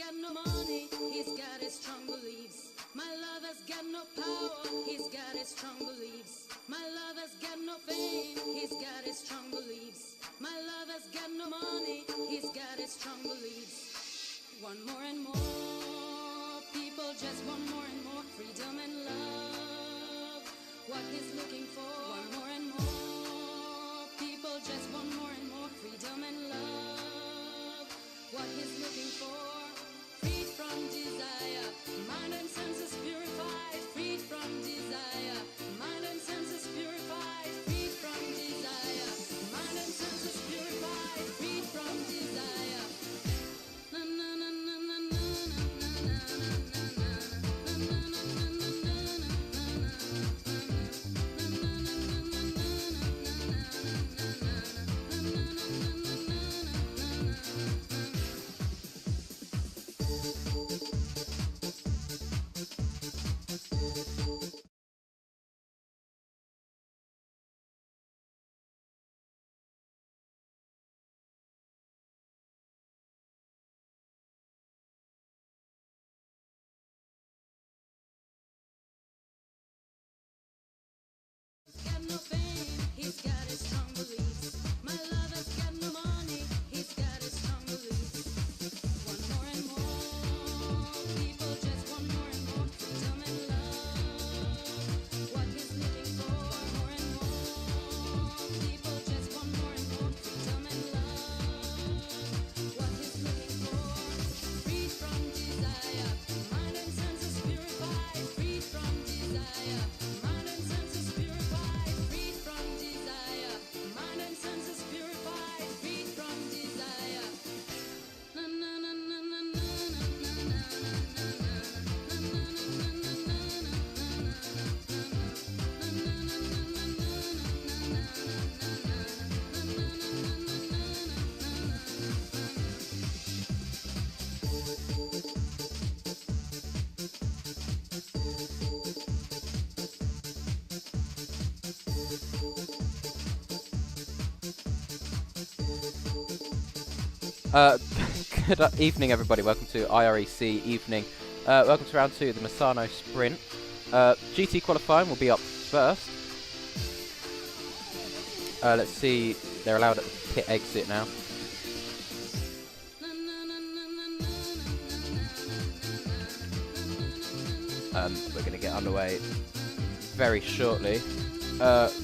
got no money, he's got his strong beliefs. My lover's got no power, he's got his strong beliefs. My lover's got no fame, he's got his strong beliefs. My lover's got no money, he's got his strong beliefs. Want more and more, people just want more and more freedom and love. What he's looking for, want more and more, people just want more and more freedom and love. What he's looking for, freed from desire, mind and senses purified, freed from desire, mind and senses purified, freed from desire, mind and senses purified, freed from desire. Na na na na na na na na got no fame, he's got his strong beliefs. My lover's got no money, he's got his strong beliefs. Want more and more, people just want more and more freedom and love. What he's looking for, more and more, people just want more and more freedom and love. What he's looking for, freed from desire, mind and senses purified, freed from desire, mind and senses purified, freed from desire, mind and senses purified, freed from desire. Na na na na na na na Good evening, everybody. Welcome to IREC evening. Welcome to round 2 of the Misano sprint. GT qualifying will be up first. Let's see, they're allowed at the pit exit now. We're going to get underway very shortly.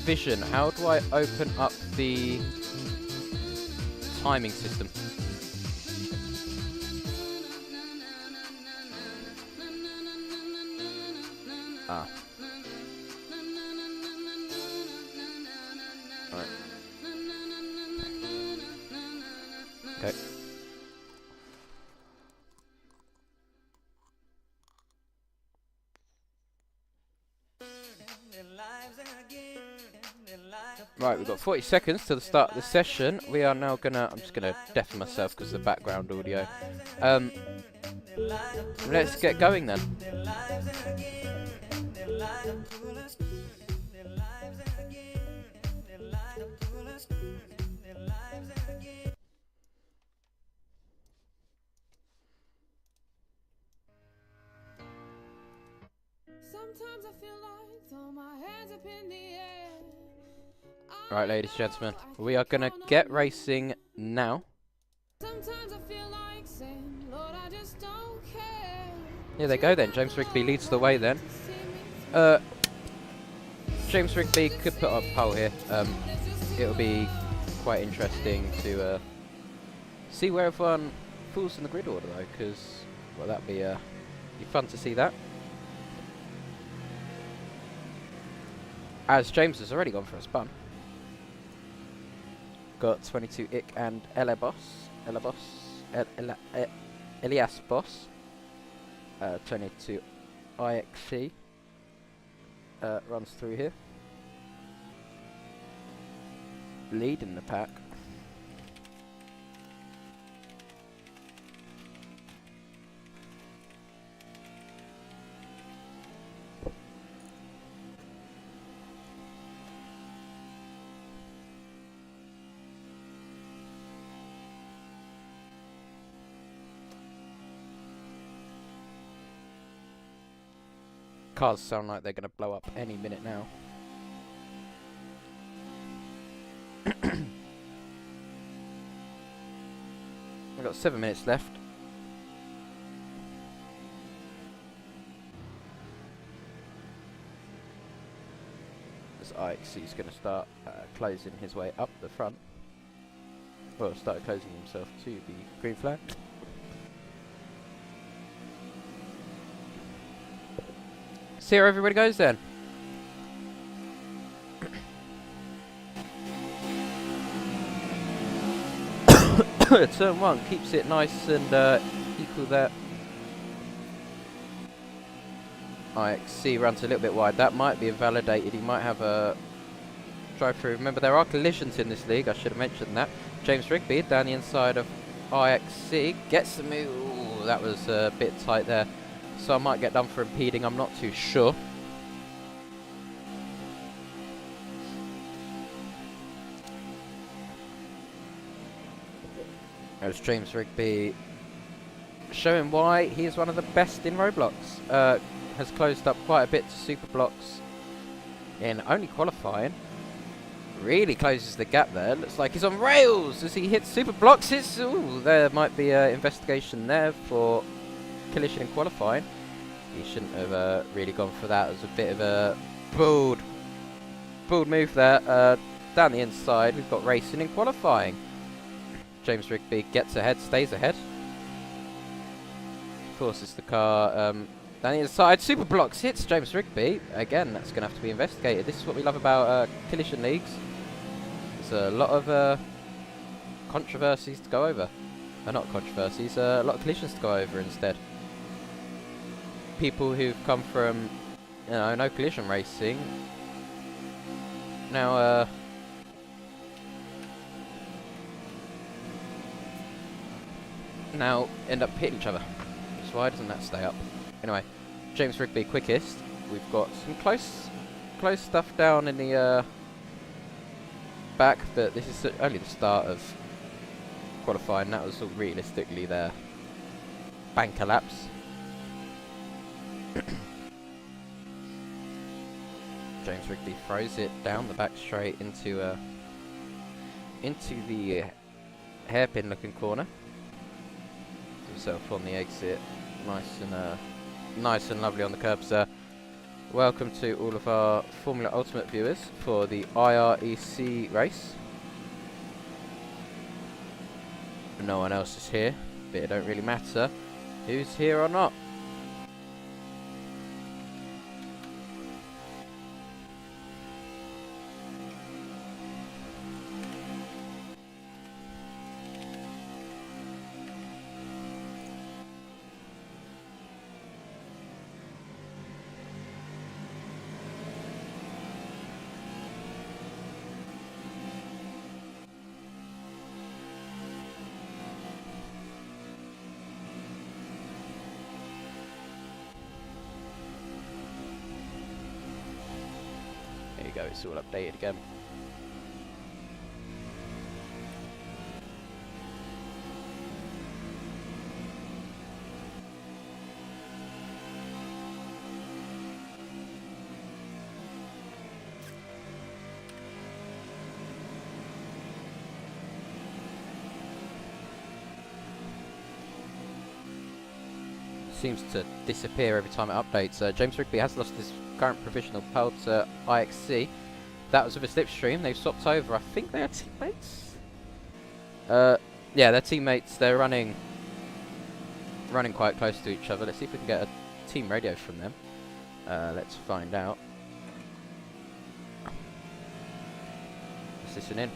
Vision, how do I open up the timing system? Ah. Right. Okay. Right, we've got 40 seconds to the start of the session. We are now gonna, I'm just gonna deafen myself because of the background audio. Let's get going then. Sometimes I feel like throw my hands up in the air. Right, ladies and gentlemen, we are gonna get racing now. Sometimes I feel like saying, Lord, I just don't care. Here they go then. James Rigby leads the way then. James Rigby could put up a pole here. It'll be quite interesting to see where everyone falls in the grid order though, because well, that'd be fun to see that. As James has already gone for a spun. Got 22 Ick and Elias Boss. 22 IXC runs through here. Leading the pack. Cars sound like they're going to blow up any minute now. We've got 7 minutes left. This IREC is going to start closing his way up the front. Well, started closing himself to the green flag. See how everybody goes then. Turn 1 keeps it nice and equal there. IREC runs a little bit wide. That might be invalidated. He might have a drive through. Remember, there are collisions in this league. I should have mentioned that. James Rigby down the inside of IREC gets the move. Ooh, that was a bit tight there. So I might get done for impeding. I'm not too sure. There's James Rigby showing why he is one of the best in Roblox. Has closed up quite a bit to super blocks in only qualifying. Really closes the gap there. Looks like he's on rails as he hits super blocks. Ooh, there might be an investigation there for collision in qualifying. He shouldn't have really gone for that. It was a bit of a bold move there. Down the inside, we've got racing in qualifying. James Rigby gets ahead, stays ahead. Forces the car down the inside. Super blocks hits James Rigby. Again, that's going to have to be investigated. This is what we love about collision leagues. There's a lot of controversies to go over. Not controversies, a lot of collisions to go over instead. People who've come from, you know, no collision racing now end up hitting each other. So why doesn't that stay up? Anyway, James Rigby quickest. We've got some close stuff down in the back, but this is only the start of qualifying. That was all realistically their bank collapse. James Rigby throws it down the back straight into the hairpin looking corner. Himself on the exit, nice and lovely on the curbs there. Welcome to all of our Formula Ultimate viewers for the IREC race. No one else is here, but it don't really matter who's here or not. There you go, it's all updated again. Seems to disappear every time it updates. James Rigby has lost his current provisional pole to IREC. That was with a slipstream. They've swapped over. I think they are teammates. Yeah, they're teammates. They're running quite close to each other. Let's see if we can get a team radio from them. Let's find out. Let's listen in.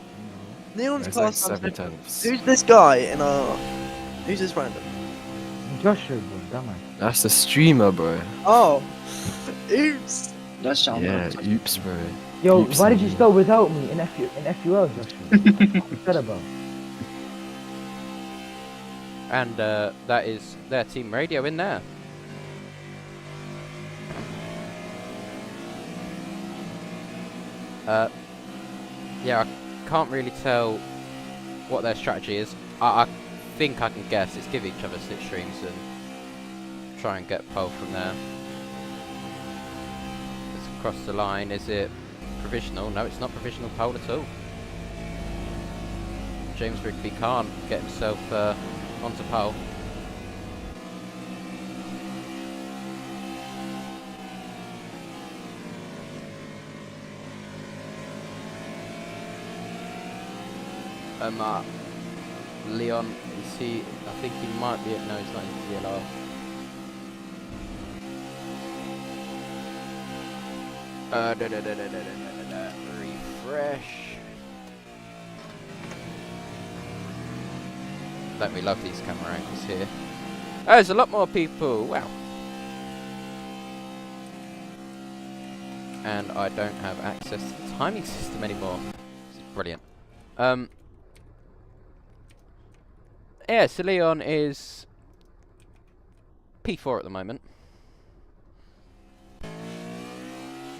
Neon's There's class. like 7 tenths. Who's this guy in our? Who's this random? Joshua, bro, dumbass. That's the streamer, bro. Oh, oops. That sounds Yeah, oops, bro. Yo, Oops, why did you man. start without me in FUL, Joshua? What's that about? And that is their team radio in there. Yeah, I can't really tell what their strategy is. I think I can guess. It's give each other slipstreams and try and get pole from there. across the line. Is it provisional? No, it's not provisional pole at all. James Rigby can't get himself onto pole. Leon, is he? I think he might be. No, he's not in DLR. Refresh. Don't we love these camera angles here? Oh, there's a lot more people. Wow. And I don't have access to the timing system anymore. This is brilliant. Yeah, so Leon is P4 at the moment.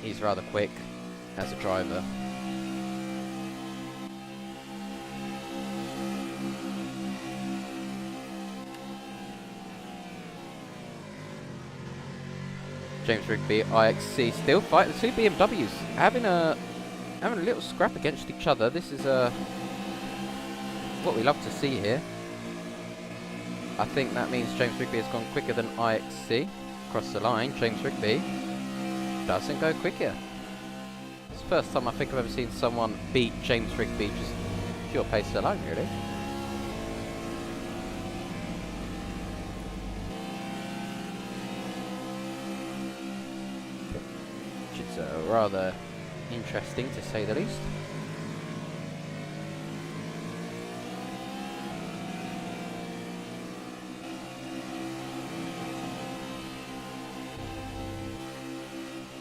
He's rather quick as a driver. James Rigby, IXC, still fight the two BMWs, having a little scrap against each other. This is what we love to see here. I think that means James Rigby has gone quicker than IXC across the line. James Rigby doesn't go quicker. It's the first time I think I've ever seen someone beat James Rigby just pure pace alone, really. Which is rather interesting, to say the least.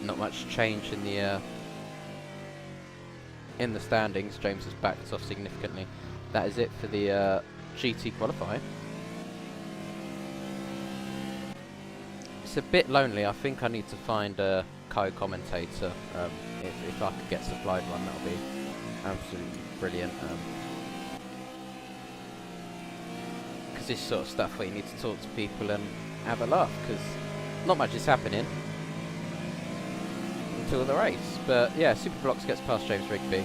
Not much change in the standings. James has backed off significantly. That is it for the GT qualifying. It's a bit lonely. I think I need to find a co-commentator. If I could get supplied one, that would be absolutely brilliant. Because this sort of stuff where you need to talk to people and have a laugh, because not much is happening until the race. But yeah, Superblocks gets past James Rigby.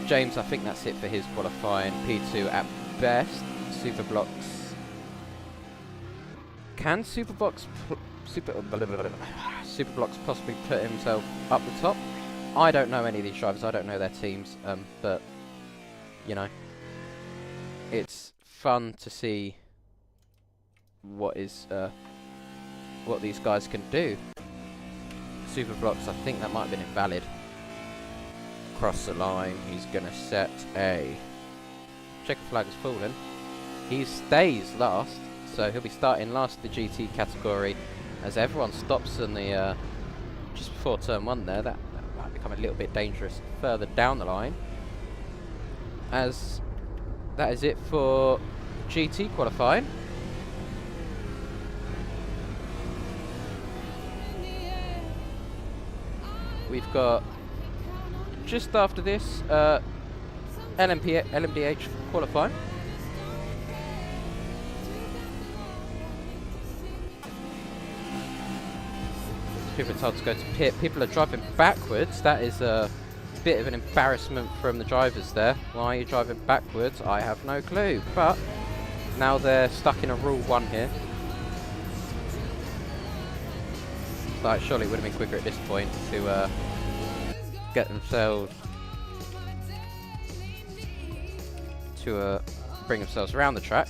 James, I think that's it for his qualifying. P2 at best. Superblocks. Can Superblocks possibly put himself up the top? I don't know any of these drivers. I don't know their teams. But you know, it's fun to see what these guys can do. Superblocks, I think that might have been invalid. Cross the line, he's going to set a... Checker flag has fallen. He stays last, so he'll be starting last in the GT category as everyone stops in the... just before turn 1 there. That might become a little bit dangerous further down the line. As that is it for GT qualifying. We've got, just after this, LMDH qualifying. People are told to go to pit. People are driving backwards. That is a bit of an embarrassment from the drivers there. Why are you driving backwards? I have no clue. But now they're stuck in a Rule 1 here. Like, surely it would have been quicker at this point to get themselves to bring themselves around the track.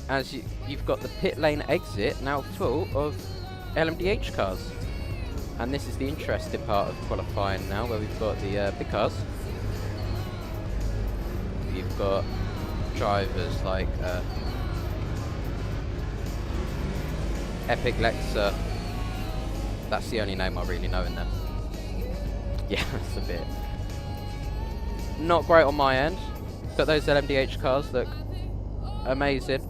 As you've got the pit lane exit now full of LMDH cars, and this is the interesting part of qualifying now, where we've got the big cars. You've got drivers like Epic Lexa. That's the only name I really know in there. Yeah, it's a bit not great on my end, but those LMDH cars look amazing.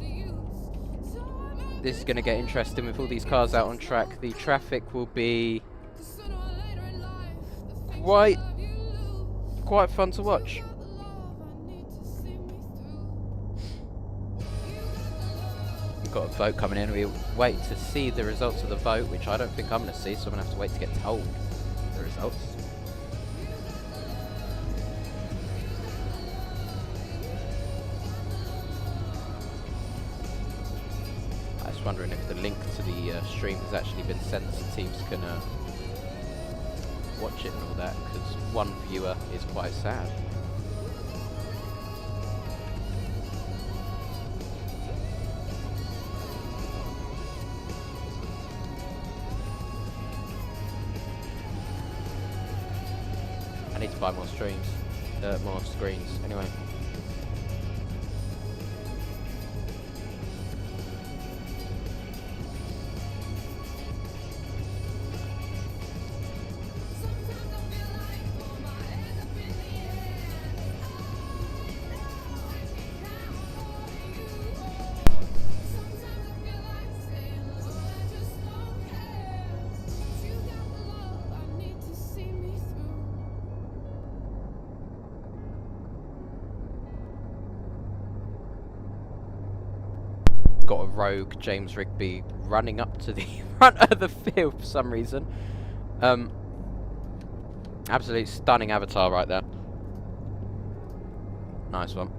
This is going to get interesting with all these cars out on track. The traffic will be quite fun to watch. got a vote coming in. We wait to see the results of the vote, which I don't think I'm going to see, so I'm going to have to wait to get told the results. I was wondering if the link to the stream has actually been sent so teams can watch it and all that, because one viewer is quite sad. I need to buy more streams, more screens. Anyway. Got a rogue James Rigby running up to the front of the field for some reason. Absolute stunning avatar right there. Nice one.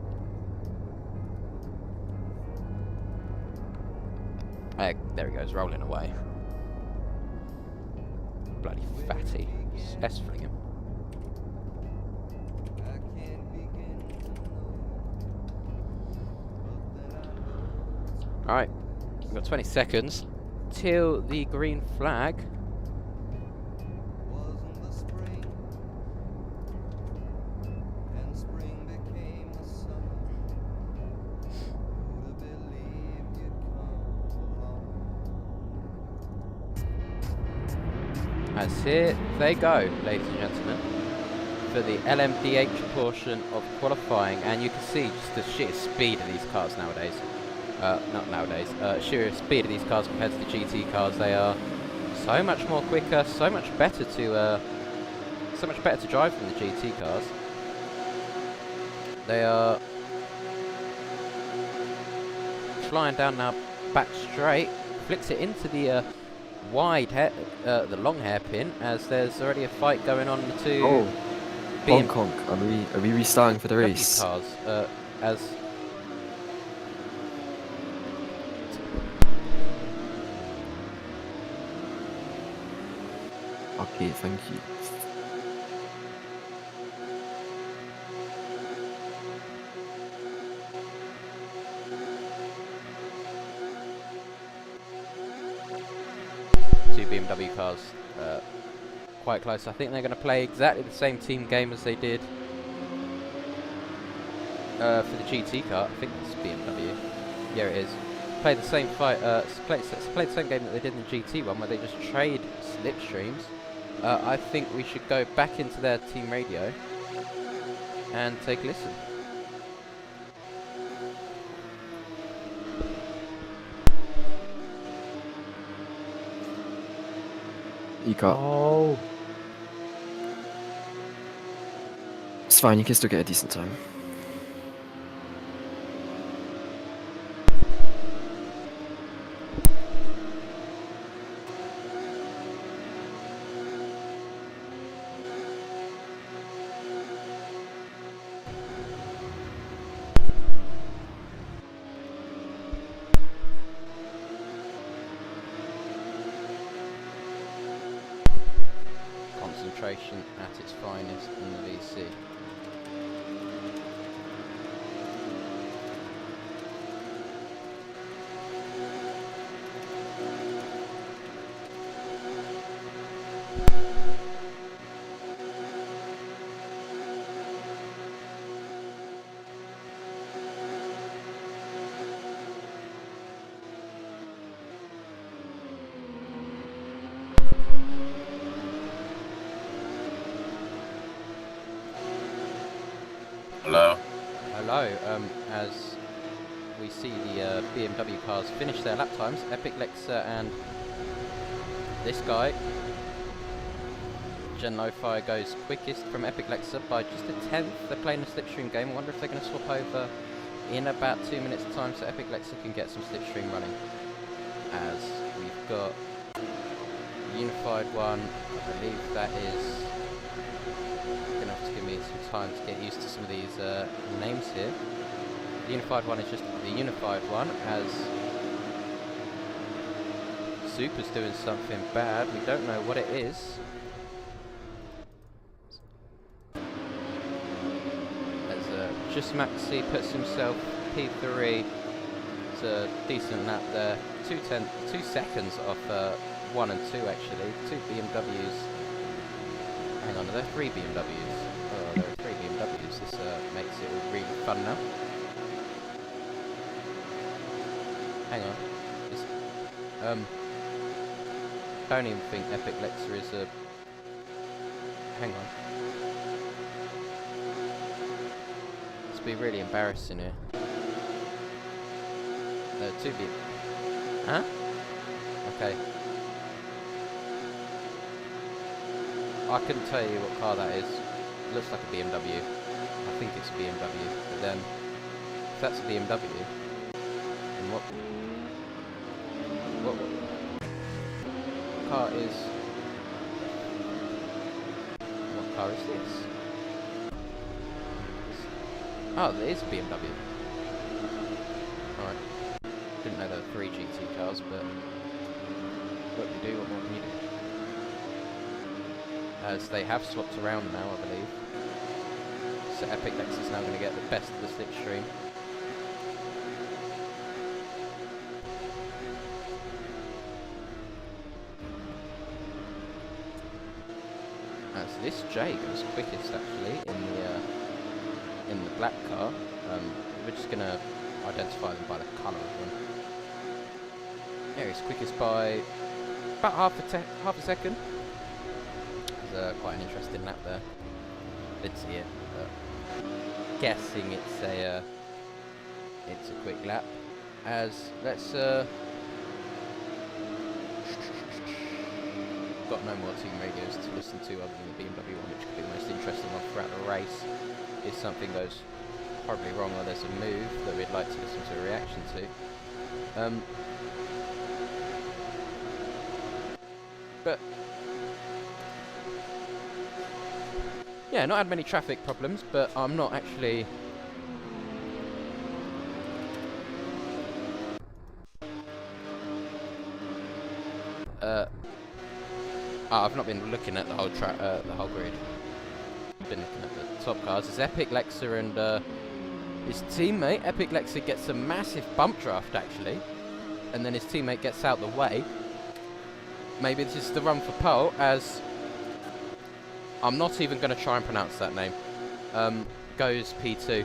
There he goes, rolling away. Bloody fatty. S-fling him. Alright, we've got 20 seconds till the green flag. That's it. They go, ladies and gentlemen, for the LMDH portion of qualifying, and you can see just the sheer speed of these cars nowadays. Not nowadays. Sheer speed of these cars compared to the GT cars. They are so much more quicker, so much better to drive than the GT cars. They are flying down now, back straight, flicks it into the wide hair, the long hairpin, as there's already a fight going on to. Oh, Hong Kong. Are we restarting for the race? Cars, as. Okay, thank you. Two BMW cars, quite close. I think they're going to play exactly the same team game as they did for the GT car. I think it's BMW. Yeah, it is. Play the same fight. Play the same game that they did in the GT one, where they just trade slipstreams. I think we should go back into their team radio and take a listen. E-car. Oh, It's fine, you can still get a decent time. Concentration at its finest in the VC. Hello. Hello, as we see the BMW cars finish their lap times, Epic Lexa and this guy, Gen Lo-Fi, goes quickest from Epic Lexa by just a tenth. They're playing a slipstream game. I wonder if they're going to swap over in about 2 minutes time so Epic Lexa can get some slipstream running. As we've got Unified one, I believe that is going to have to give me some time to get used to some of these names here. The Unified one is just the Unified one, as Super's doing something bad, we don't know what it is. As Just Maxi puts himself P3, it's a decent lap there, 2 seconds off 1 and 2 actually, 2 BMWs. Hang on, are there 3 BMWs? Oh, there are 3 BMWs, this makes it really fun now. Hang on, don't even think Epic Lexa is a... Hang on. This would be really embarrassing here. No, 2 B... Huh? Okay. I couldn't tell you what car that is. It looks like a BMW. I think it's a BMW. But then, if that's a BMW, then what car is... What car is this? Oh, it is a BMW. Alright. Didn't know there were 3 GT cars, but what you do, what more can you do? As they have swapped around now, I believe. So Epic Lexa is now going to get the best of the slipstream. As this J goes quickest actually in the black car. We're just going to identify them by the colour of them. Yeah, he's quickest by about half a second. Quite an interesting lap there. Didn't see it, but guessing it's a quick lap. As let's got no more team radios to listen to other than the BMW one, which could be the most interesting one throughout the race. If something goes horribly wrong or there's a move that we'd like to listen to a reaction to. But yeah, not had many traffic problems, but I'm not actually... I've not been looking at the whole grid. I've been looking at the top cars. It's Epic Lexa and his teammate. Epic Lexa gets a massive bump draft actually, and then his teammate gets out the way. Maybe this is the run for pole, as I'm not even going to try and pronounce that name. Goes P2.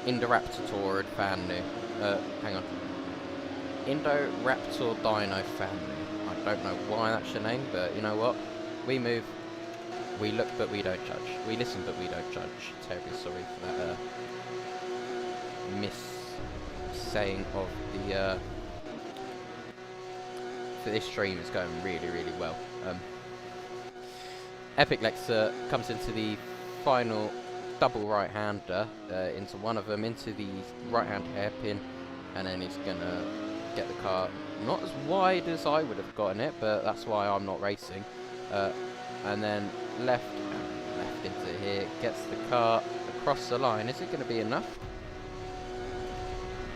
Indoraptor fan new. Hang on. Indoraptor Dino fan new. I don't know why that's your name, but you know what? We move, we look, but we don't judge. We listen, but we don't judge. Terribly sorry for that saying of the... This stream is going really, really well. Epic Lexa comes into the final double right-hander, into one of them, into the right-hand hairpin, and then he's gonna get the car not as wide as I would have gotten it, but that's why I'm not racing. And then left into here, gets the car across the line. Is it going to be enough?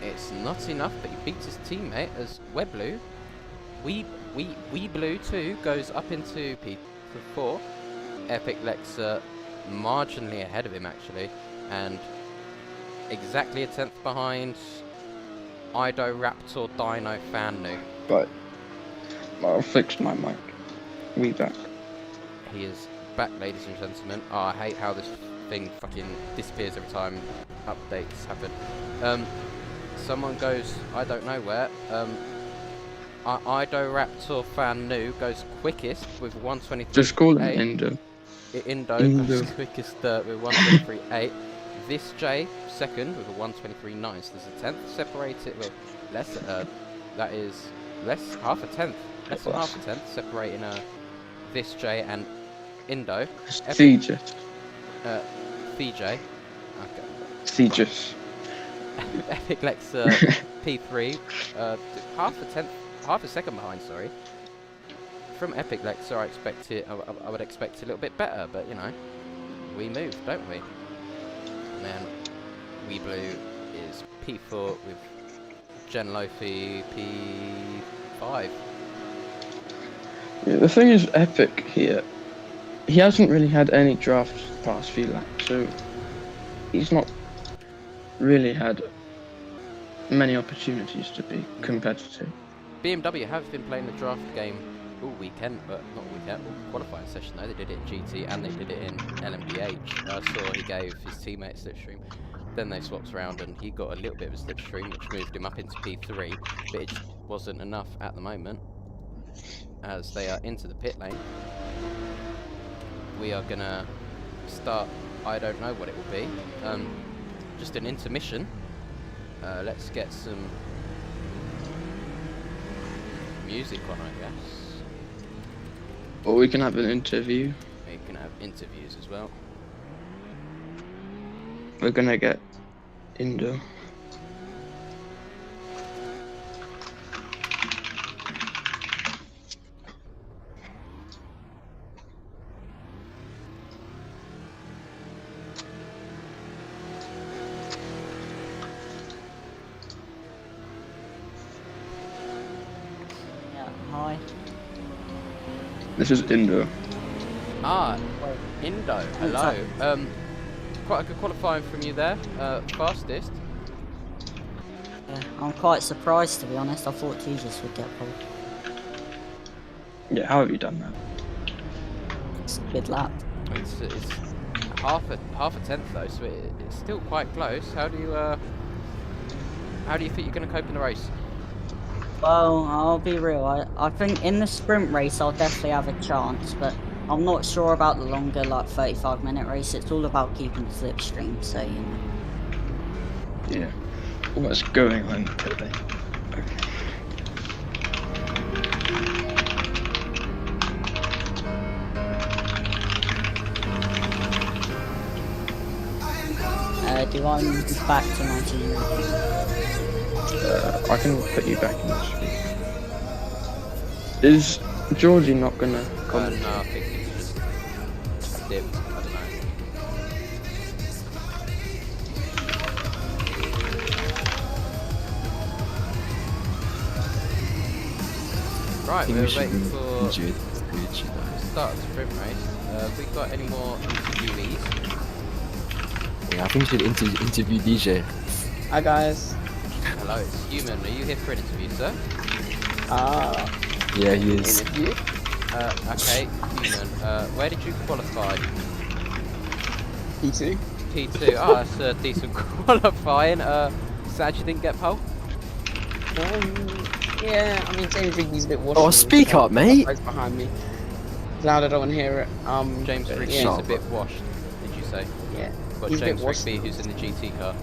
It's not enough, but he beats his teammate as Webblue. We Blue 2 goes up into P4. Epic Lexa marginally ahead of him actually, and exactly a 10th behind Idoraptor Dino Fanu. But I'll fix my mic. We back. He is back, ladies and gentlemen. Oh, I hate how this thing fucking disappears every time updates happen. Someone goes, I don't know where. Idoraptor Fanu goes quickest with 123. Just call him Indo. Indo goes quickest with 123.8. This J second with a 123.9. So there's a 10th separated. Well, less. That is less half a 10th. Less than half a 10th separating this J and Indo, Sieges. VJ, okay. Sieges. Epic Lex P3, half a second behind. Sorry. From Epic Lex, I would expect a little bit better, but you know, we move, don't we? And then We Blue is P4 with Gen Lofi P5. Yeah, the thing is, Epic here, he hasn't really had any drafts the past few laps, so he's not really had many opportunities to be competitive. BMW have been playing the draft game all weekend, but not all weekend, all qualifying session though. They did it in GT and they did it in LMDH. I saw he gave his teammate a slipstream. Then they swapped around and he got a little bit of a slipstream, which moved him up into P3, but it just wasn't enough at the moment. As they are into the pit lane, we are gonna start. I don't know what it will be. Just an intermission. Let's get some music on, I guess. Or we can have an interview. We can have interviews as well. We're gonna get Indo. Hi. This is Indo. Ah, Indo. Hello. Quite a good qualifying from you there. Fastest. Yeah, I'm quite surprised to be honest. I thought Jesus would get pulled. Yeah, how have you done that? It's a good lap. It's half a tenth though, so it's still quite close. How do you think you're going to cope in the race? Well, I'll be real. I think in the sprint race I'll definitely have a chance, but I'm not sure about the longer, like 35-minute race. It's all about keeping the slipstream, so you know. Yeah. What's going on today? Do I move back to my team? I can put you back in the street. Is Georgie not gonna come? No, I think he's just dipped. I don't know. Right, we're waiting for the start of the sprint race. Have we got any more interviewees? Yeah, I think we should interview DJ. Hi guys. Hello, it's Human. Are you here for an interview, sir? Yeah, he is. Interview? Okay, Human. Where did you qualify? P2. P2. Oh, that's a decent qualifying. Sad you didn't get pole? Yeah, I mean James Rigby's a bit washed. Oh, speak up, mate. He's behind me. It's loud, I don't want to hear it. James Rigby is a bit washed, did you say? Yeah. Got He's a bit James washed. Rigby who's in the GT car.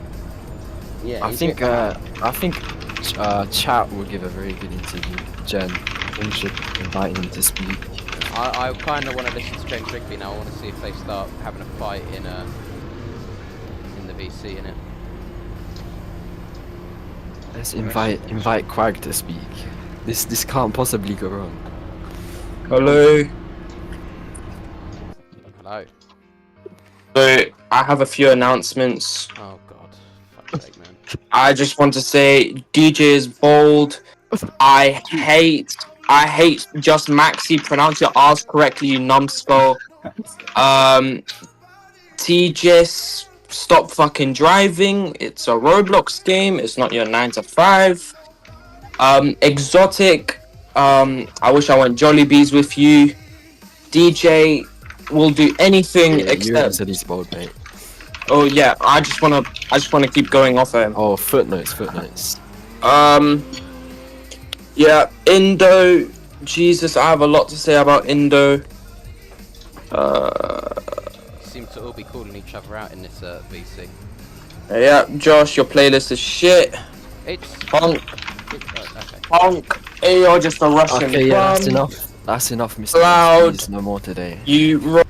Yeah. I he's a think bit bad. Chat will give a very good interview. Jen, we should invite him to speak. I kind of want to listen to James Rigby now. I want to see if they start having a fight in the VC, innit? Let's invite Quag to speak. This can't possibly go wrong. Hello. Hello. So I have a few announcements. Oh god. Fuck's sake, man. I just want to say DJ is bold. I hate just Maxi. Pronounce your R's correctly, you numbskull. TJ, stop fucking driving. It's a Roblox game. It's not your 9 to 5. Exotic. I wish I went Jollibees with you. DJ will do anything You except. said he's bold, mate. Oh yeah, I just wanna keep going off him. Oh, footnotes. Yeah, Indo. Jesus, I have a lot to say about Indo. Seem to all be calling each other out in this VC. Yeah, Josh, your playlist is shit. It's Punk, okay. punk. Hey, you're just a Russian. Okay, yeah, that's bum. enough. That's enough, Mr. Loud. Please, no more today. You.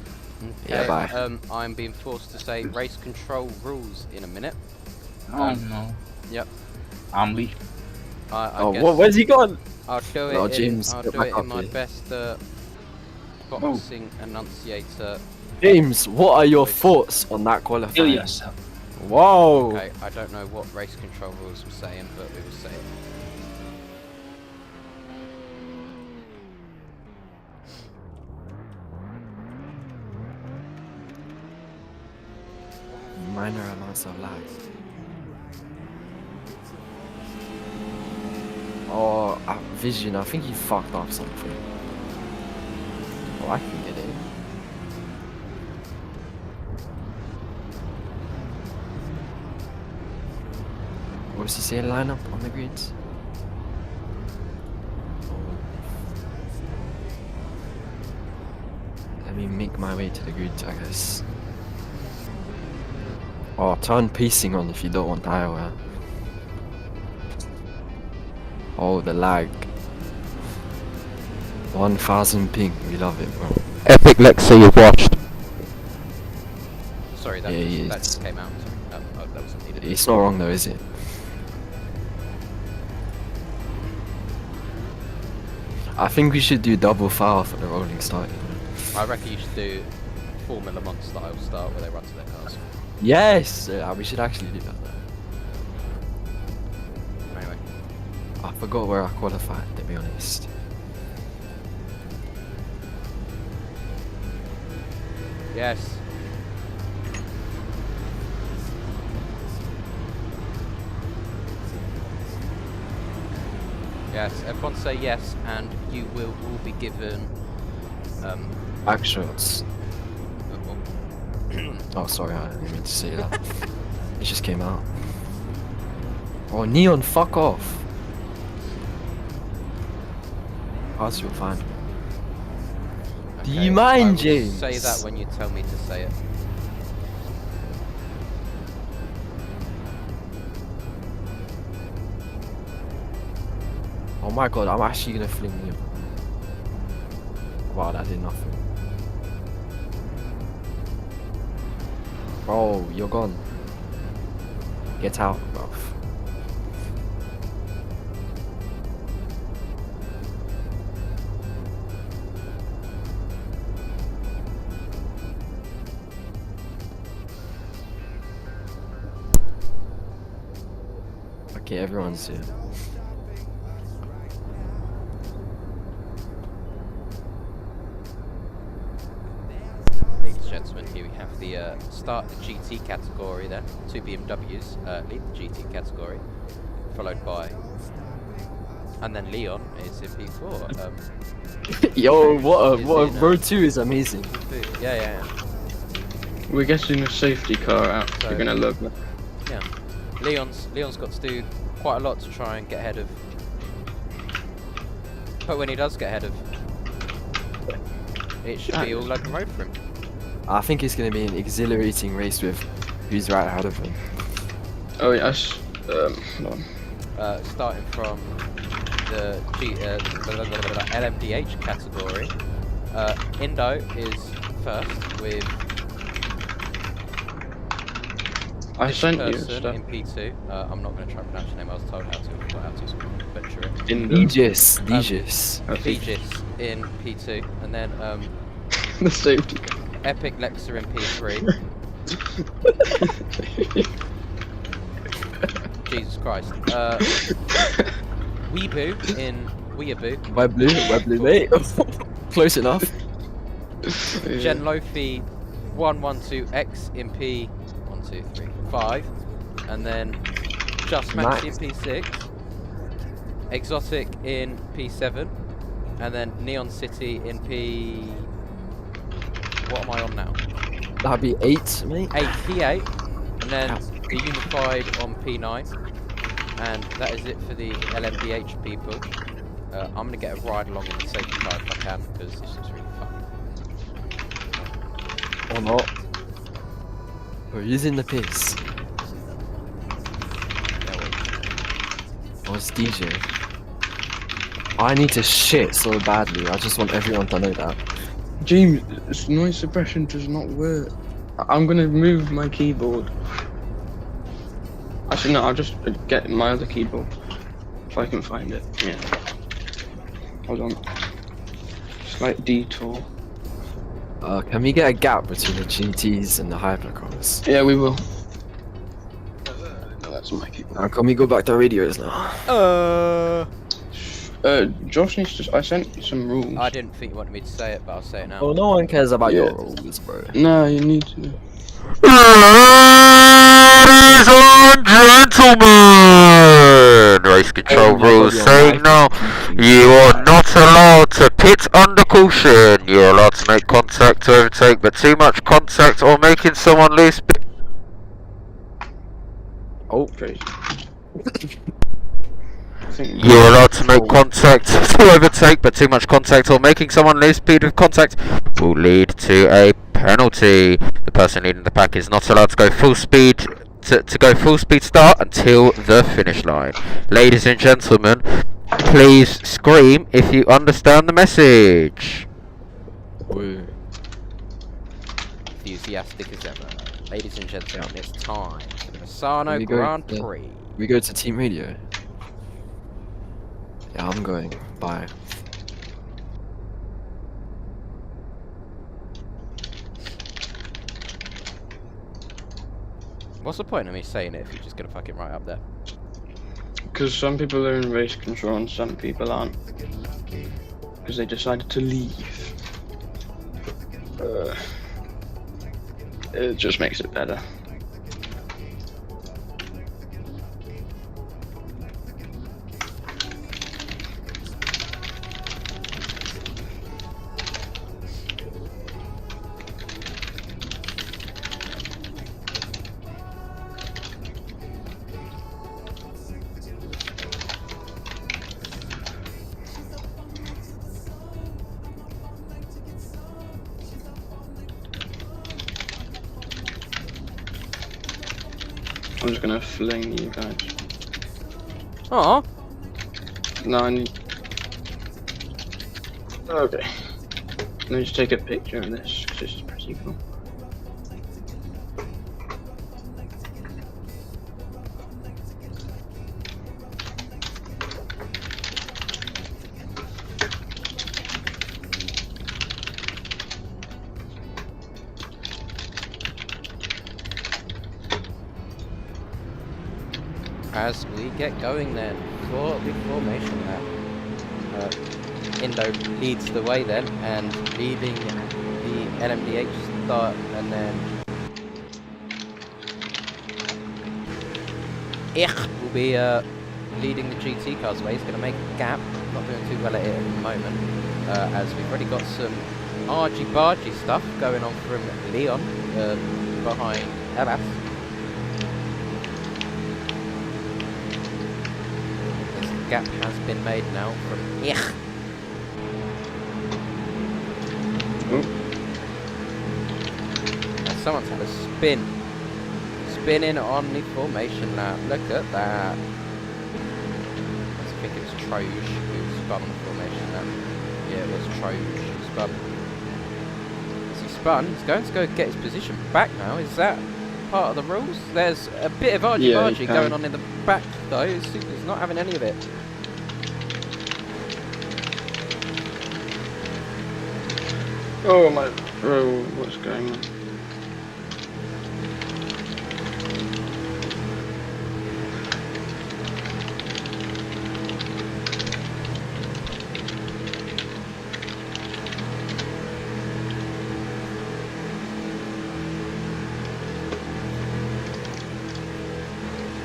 Okay, bye. I'm being forced to say race control rules in a minute. Oh no. Yep. I'm leaving. I guess Where's he gone? I'll do it No, in, James, I'll get do back it in up my here. best boxing enunciator. James, what are your voice. thoughts on that Kill qualifying? yourself. Whoa! Okay, I don't know what race control rules were saying, but we will say it. Minor amounts of lag. Oh, Vision, I think you fucked up something. Oh, I can get it. What's he saying? Line up on the grids? Let me make my way to the grid, I guess. Oh, turn pacing on if you don't want IREC. Oh, the lag. 1000 ping, we love it, bro. Epic Lexi, you've watched. Sorry, that, Yeah, that just came out. Sorry. That wasn't needed. It's not wrong though, is it? I think we should do double foul for the rolling start. I reckon you should do Formula One style start where they run to their cars. Yes! We should actually do that. Anyway. I forgot where I qualified, to be honest. Yes. Yes, everyone say yes, and you will all be given Back shots. Oh, sorry, I didn't mean to say that. It just came out. Oh, Neon, fuck off. Pass, you're fine. Do you I mind, will James? say that when you tell me to say it. Oh my god, I'm actually gonna fling you. Wow, that did nothing. Bro, you're gone. Get out, bro. Okay, everyone's here. Ladies and gentlemen, here we have the start the GT category then. 2 BMWs lead the GT category, followed by... And then Leon is in P4. Yo, what Is a in, row 2 is amazing. Yeah. We're getting a safety car out. So- You're gonna love that. Yeah. Leon's got to do quite a lot to try and get ahead of... But when he does get ahead of... It should be all open road for him. I think it's gonna be an exhilarating race with who's right ahead of him. Oh yes. Hold on. Starting from the LMDH category, Indo is first with I this sent you person stuff. in P2. I'm not going to try and pronounce your name. I was told how to, so I'm going to butcher it. In Degis. Vegis in P2, and then the safety car. Epic Lexa in P3. Jesus Christ. Weeboo in Weeaboo. Web blue, mate. Close enough. Jen Lofi 112X in P 1, 2, 3, 5, and then Just Maxi in P6, Exotic in P7, and then Neon City in P. What am I on now? That'd be 8, mate. 8 P8, and then the Unified on P9, and that is it for the LMDH people. I'm gonna get a ride along in the safety car if I can, because this is really fun. Or not. We're using the piss. Oh, it's DJ. I need to shit so badly. I just want everyone to know that. James, noise suppression does not work. I'm gonna move my keyboard. Actually, no, I'll just get my other keyboard if I can find it. Yeah. Hold on. Slight detour. Can we get a gap between the GTs and the hypercars? Yeah, we will. No, that's my keyboard. Can we go back to radios now? Josh needs to. I sent some rules. I didn't think you wanted me to say it, but I'll say it now. Oh, no one cares about Yeah. your rules, bro. No, you need to. Ladies and gentlemen, race control rules saying now, you are not allowed to pit under caution. You're allowed to make contact to overtake, but too much contact or making someone lose. Oh, crazy. You're allowed to make contact to overtake, but too much contact or making someone lose speed with contact will lead to a penalty. The person leading the pack is not allowed to go full speed to go full speed start until the finish line. Ladies and gentlemen, please scream if you understand the message. Woo. Enthusiastic as ever. Ladies and gentlemen, it's time for the Misano We go Grand to- Prix. We go to team radio. Yeah, I'm going. Bye. What's the point of me saying it if you're just gonna fucking write up there? Because some people are in race control and some people aren't. Because they decided to leave. It just makes it better. I'm just gonna fling you guys. Aw. No, I need. Okay. Let me just take a picture of this, because this is pretty cool. As we get going then, for the formation lap. Indo leads the way then, and leading the LMDH start, and then IREC will be leading the GT cars away. He's going to make a gap, not doing too well at it at the moment, as we've already got some argy-bargy stuff going on from Leon behind Abbas. Gap has been made now from IREC. And someone's had a spinning on the formation lap. Look at that. I think it was Troge who spun on the formation lap. Yeah, it was Troge who spun. As he spun, he's going to go get his position back now. Is that part of the rules? There's a bit of argy-bargy going on in the back though. Super's not having any of it. Oh my. Oh, what's going on?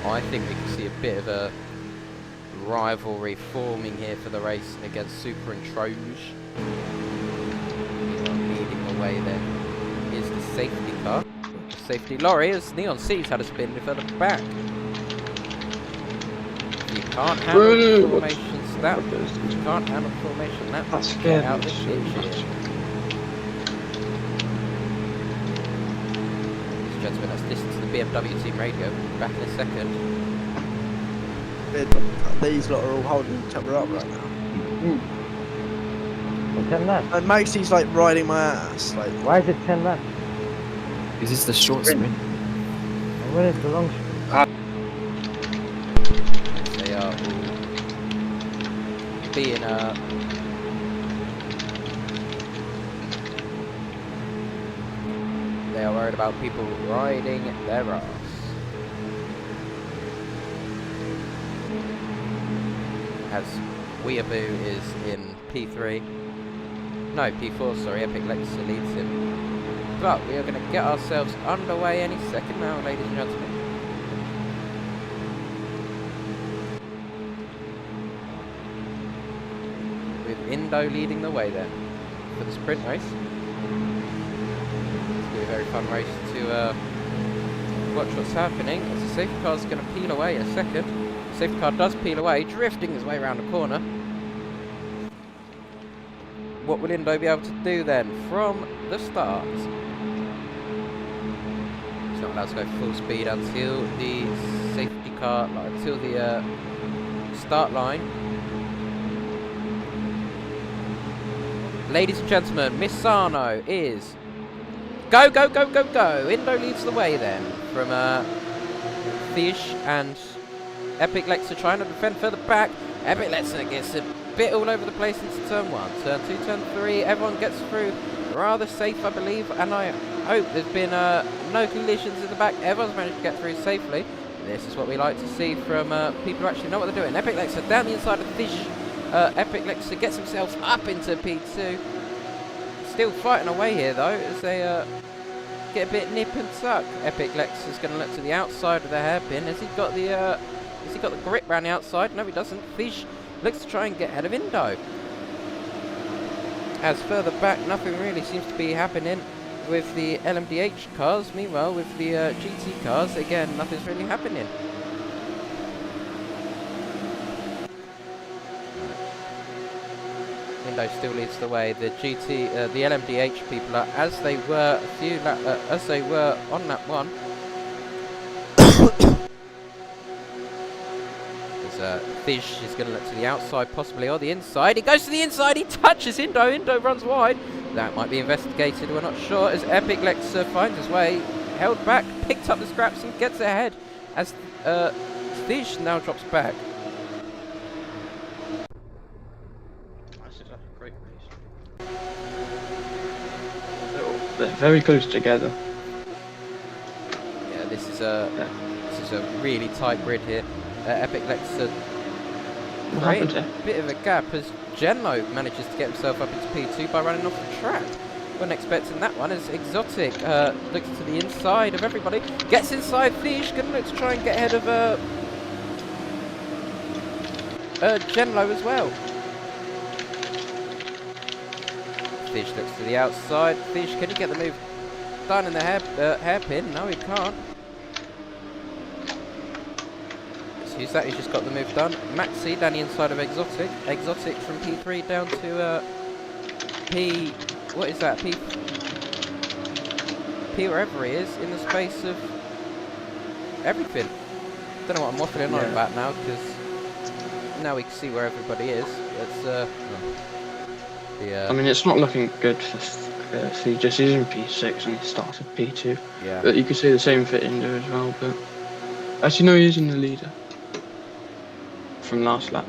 I think we can see a bit of a rivalry forming here for the race against Super and Troge. Leading the way then is the safety car. Safety lorry as Neon City's had a spin further back. You can't handle the formations that you can't handle the formation that That's get out of the so ditch much. here. Ladies and gentlemen, let's listen to the BMW team radio. Back in a second. These lot are all holding each other up right now. For 10 laps. And Maxie's like riding my ass. Like, Why is it 10 laps? Is this the short sprint? And when is the long sprint? They are all being they are worried about people riding their ass. As Weeaboo is in P3. No, P4, sorry, Epic Lexus leads him. But we are going to get ourselves underway any second now, ladies and gentlemen. With Indo leading the way then for the sprint race. It's going to be a very fun race to watch what's happening. As the safety car is going to peel away in a second. The safety car does peel away, drifting his way around the corner. What will Indo be able to do then from the start? He's not allowed to go full speed until the safety car, until the start line. Ladies and gentlemen, Misano is go, go, go, go, go. Indo leads the way then from Fish and Epic Lexus trying to defend further back. Epic Lexus gets a bit all over the place into turn 1, turn 2, turn 3. Everyone gets through rather safe, I believe, and I hope there's been no collisions in the back. Everyone's managed to get through safely. This is what we like to see from people who actually know what they're doing. Epic Lexus down the inside of Fish. Epic Lexus gets themselves up into P2. Still fighting away here though, as they get a bit nip and tuck. Epic Lexus is going to look to the outside of the hairpin. Has he got the grip round the outside? No, he doesn't. Fish looks to try and get ahead of Indo. As further back, nothing really seems to be happening with the LMDH cars. Meanwhile, with the GT cars, again, nothing's really happening. Indo still leads the way. The the LMDH people are as they were on lap 1. Fish is going to look to the outside, possibly, or the inside. He goes to the inside, he touches Indo. Indo runs wide. That might be investigated, we're not sure, as Epic Lexus finds his way, held back, picked up the scraps and gets ahead, as Fish now drops back. They're very close together. Yeah, this is a really tight grid here. Epic Lexus create a bit of a gap as Genlo manages to get himself up into P2 by running off the track. Wasn't expecting that one as Exotic looks to the inside of everybody, gets inside Fish, gonna look to try and get ahead of Genlo as well. Fish looks to the outside. Fish, can he get the move done in the hairpin? No, he can't. Who's that? He's just got the move done. Maxi down the inside of Exotic. Exotic from P3 down to P. What is that? P wherever he is in the space of everything. Don't know what I'm waffling on about now because now we can see where everybody is. It's I mean, it's not looking good for Just he's in P6 and he starts at P2. Yeah. But you could say the same for Indo as well. But actually, no, he is in the leader from last lap.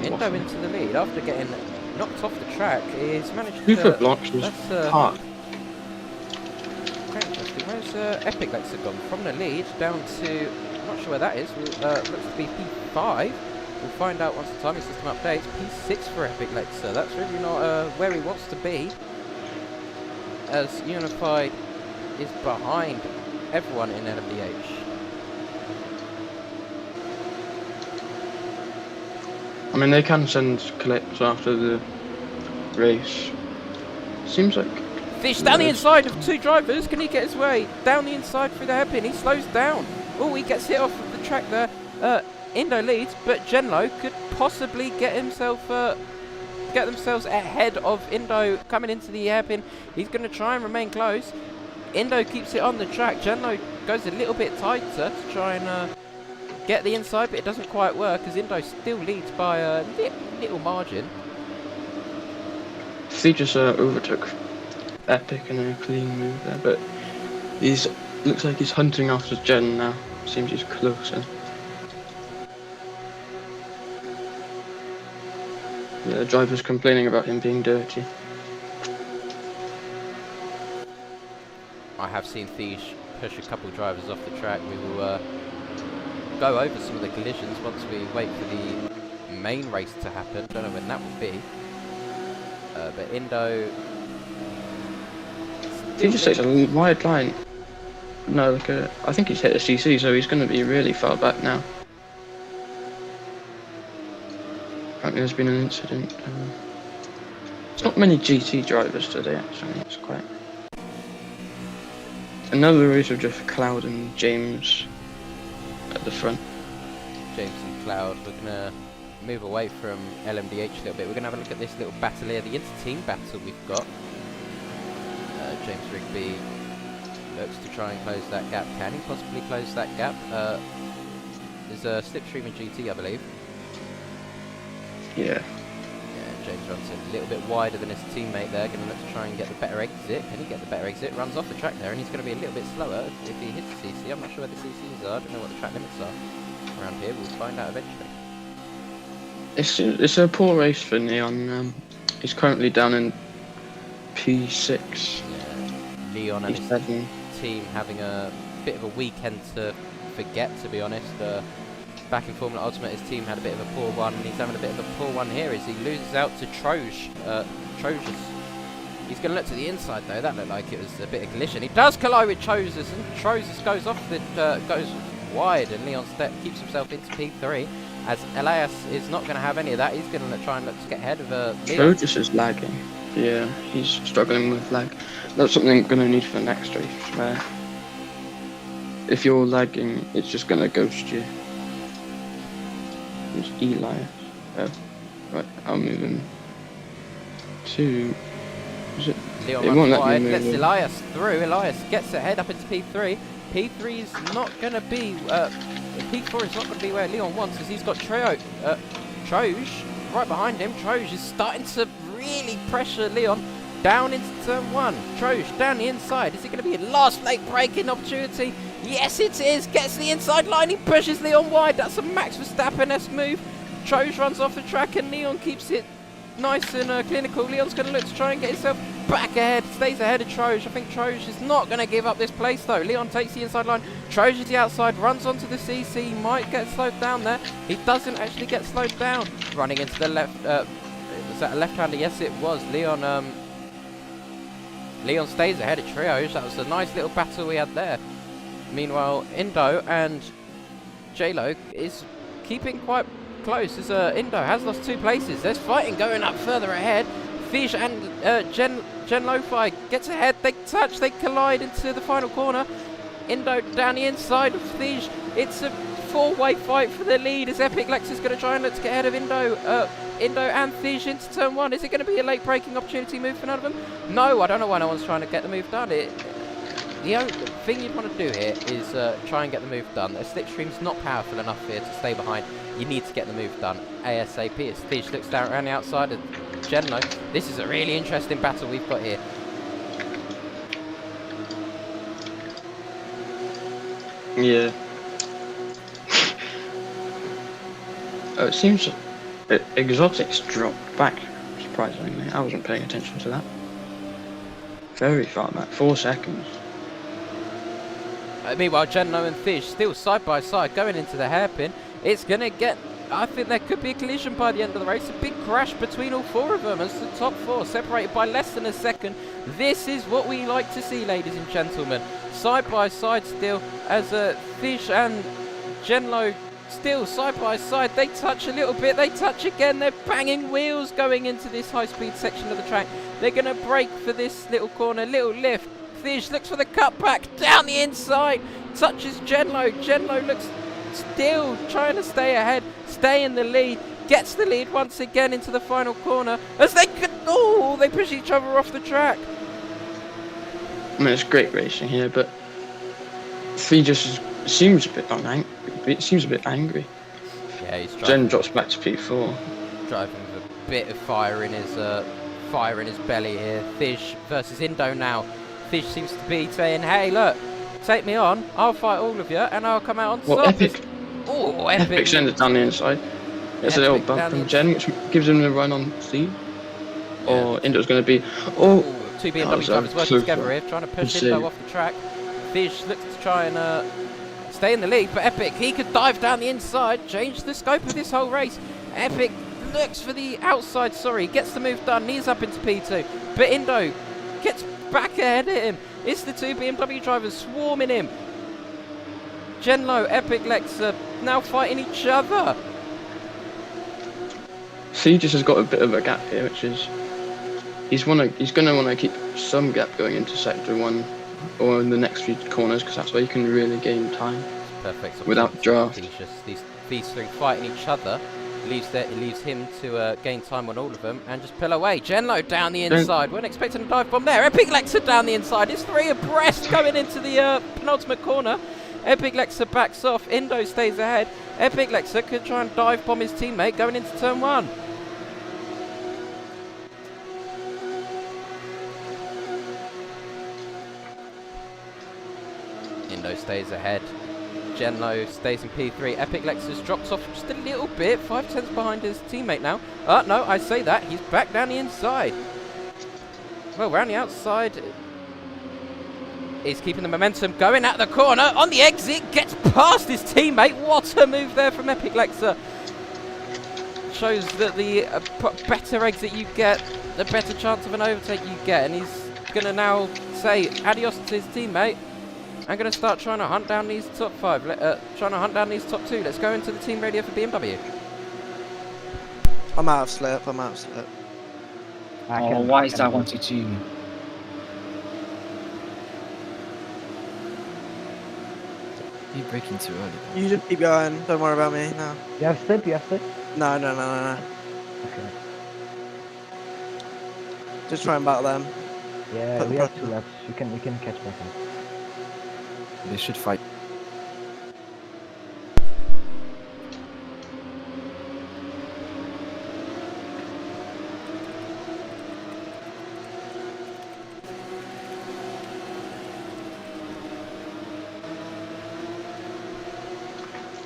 Indo into the lead after getting knocked off the track. He's managed Super to. blocks was hard. Quite interesting. Where's Epic Lexus gone? From the lead down to. I'm not sure where that is. Looks to be P5. We'll find out once the timing system updates. P6 for Epic Lexus. That's really not where he wants to be, as Unified is behind everyone in LMDH. I mean, they can send clips after the race. Seems like... Fish down the inside of two drivers. Can he get his way? Down the inside through the hairpin. He slows down. Oh, he gets hit off of the track there. Indo leads, but Genlo could possibly get themselves ahead of Indo coming into the hairpin. He's going to try and remain close. Indo keeps it on the track. Genlo goes a little bit tighter to try and get the inside, but it doesn't quite work as Indo still leads by a little margin. He just overtook Epic in a clean move there, but looks like he's hunting after Jen now. Seems he's closer. The driver's complaining about him being dirty. I have seen Thiesh push a couple drivers off the track. We will go over some of the collisions once we wait for the main race to happen. Don't know when that will be. But Indo... He just takes a wide line. No, I think he's hit a CC, so he's going to be really far back now. Apparently there's been an incident. There's not many GT drivers today, actually. It's quite... Another race of just Cloud and James at the front. James and Cloud. We're going to move away from LMDH a little bit. We're going to have a look at this little battle here, the inter-team battle we've got. James Rigby looks to try and close that gap. Can he possibly close that gap? There's a slipstream in GT, I believe. Yeah. Yeah, James runs a little bit wider than his teammate there. Going to look to try and get the better exit. Can he get the better exit? Runs off the track there, and he's going to be a little bit slower if he hits the CC. I'm not sure where the CCs are. I don't know what the track limits are around here. We'll find out eventually. It's a poor race for Neon. He's currently down in P6. Leon and his team having a bit of a weekend to forget, to be honest. Back in Formula Ultimate, his team had a bit of a poor one, and he's having a bit of a poor one here as he loses out to Trojas. He's going to look to the inside though. That looked like it was a bit of collision. He does collide with Trojas, and Trojas goes off goes wide, and Leon keeps himself into P3. As Elias is not going to have any of that. He's going to try and look to get ahead of Leon. Trojas is lagging. Yeah, he's struggling with lag. That's something I'm going to need for next race, where if you're lagging, it's just going to ghost you. It's Elias. Oh, right, I'll move him to... Is it? Leon runs wide, lets Elias through. Elias gets ahead up into P3. P3 is not going to be... P4 is not going to be where Leon wants, as he's got Troj right behind him. Troj is starting to really pressure Leon down into turn 1. Troj down the inside. Is it going to be a last late braking opportunity? Yes, it is. Gets the inside line. He pushes Leon wide. That's a Max Verstappen-esque move. Troj runs off the track and Leon keeps it nice and clinical. Leon's going to look to try and get himself back ahead. Stays ahead of Troj. I think Troj is not going to give up this place though. Leon takes the inside line. Troj is the outside. Runs onto the CC. Might get slowed down there. He doesn't actually get slowed down. Running into the left. Was that a left-hander? Yes, it was. Leon stays ahead of Troj. That was a nice little battle we had there. Meanwhile, Indo and J-Lo is keeping quite close as Indo has lost 2 places. There's fighting going up further ahead. Fish and Jen Lo-Fi gets ahead. They touch, they collide into the final corner. Indo down the inside of Fish. It's a 4-way fight for the lead as Epic Lex is going to try and let's get ahead of Indo. Indo and Fish into turn 1. Is it going to be a late braking opportunity move for none of them? No, I don't know why no one's trying to get the move done. The only thing you'd want to do here is try and get the move done. The slipstream's not powerful enough here to stay behind. You need to get the move done ASAP. As Fish looks down around the outside of Genlo. This is a really interesting battle we've got here. Yeah. It seems Exotics dropped back, surprisingly. I wasn't paying attention to that. Very far back, 4 seconds. Meanwhile, Genlo and Fish still side by side going into the hairpin. It's going to get... I think there could be a collision by the end of the race. A big crash between all 4 of them as the top 4 separated by less than a second. This is what we like to see, ladies and gentlemen. Side by side still as Fish and Genlo still side by side. They touch a little bit, they touch again. They're banging wheels going into this high-speed section of the track. They're going to brake for this little corner, little lift. Fish looks for the cutback down the inside. Touches Genlo. Genlo looks still trying to stay ahead, stay in the lead. Gets the lead once again into the final corner as they push each other off the track. I mean, it's great racing here, but Fish just seems a bit angry. It seems a bit angry. Yeah, he's driving. Jen drops back to P4. Driving with a bit of fire in his fire in his belly here. Fish versus Indo now. Fish seems to be saying, hey, look, take me on. I'll fight all of you, and I'll come out on top. Well, Epic. Oh, Epic sends it down the inside. It's a little bump from Jen, which gives him the run on Steve. Or Indo's going to be... Oh! Two BMW drivers working together here, trying to push Indo off the track. Fish looks to try and stay in the lead, but Epic, he could dive down the inside, change the scope of this whole race. Epic looks for the outside, gets the move done, knees up into P2, but Indo gets back ahead of him. It's the two BMW drivers swarming him. Genlo, Epic, Lexa now fighting each other. C just has got a bit of a gap here, which is he's going to want to keep some gap going into sector 1 or in the next few corners, because that's where you can really gain time. Perfect. Without draft. These three fighting each other. It leaves him to gain time on all of them and just pull away. Genlo down the inside. Weren't expecting a dive bomb there. Epic Lexa down the inside. It's three abreast going into the penultimate corner. Epic Lexa backs off. Indo stays ahead. Epic Lexa could try and dive bomb his teammate going into turn 1. Indo stays ahead. Genlo stays in P3. Epic Lexus drops off just a little bit. 5/10 behind his teammate now. No, I say that. He's back down the inside. Well, round the outside. He's keeping the momentum going at the corner. On the exit, gets past his teammate. What a move there from Epic Lexa. Shows that the better exit you get, the better chance of an overtake you get. And he's going to now say adios to his teammate. I'm going to start trying to hunt down these top 5, trying to hunt down these top 2. Let's go into the team radio for BMW. I'm out of slip. Oh, why is that 1-2? You're breaking too early. You just keep going. Don't worry about me. No. You have slip? No. Okay. Just try and battle them. Yeah, we have 2 laps. We can catch back up. They should fight.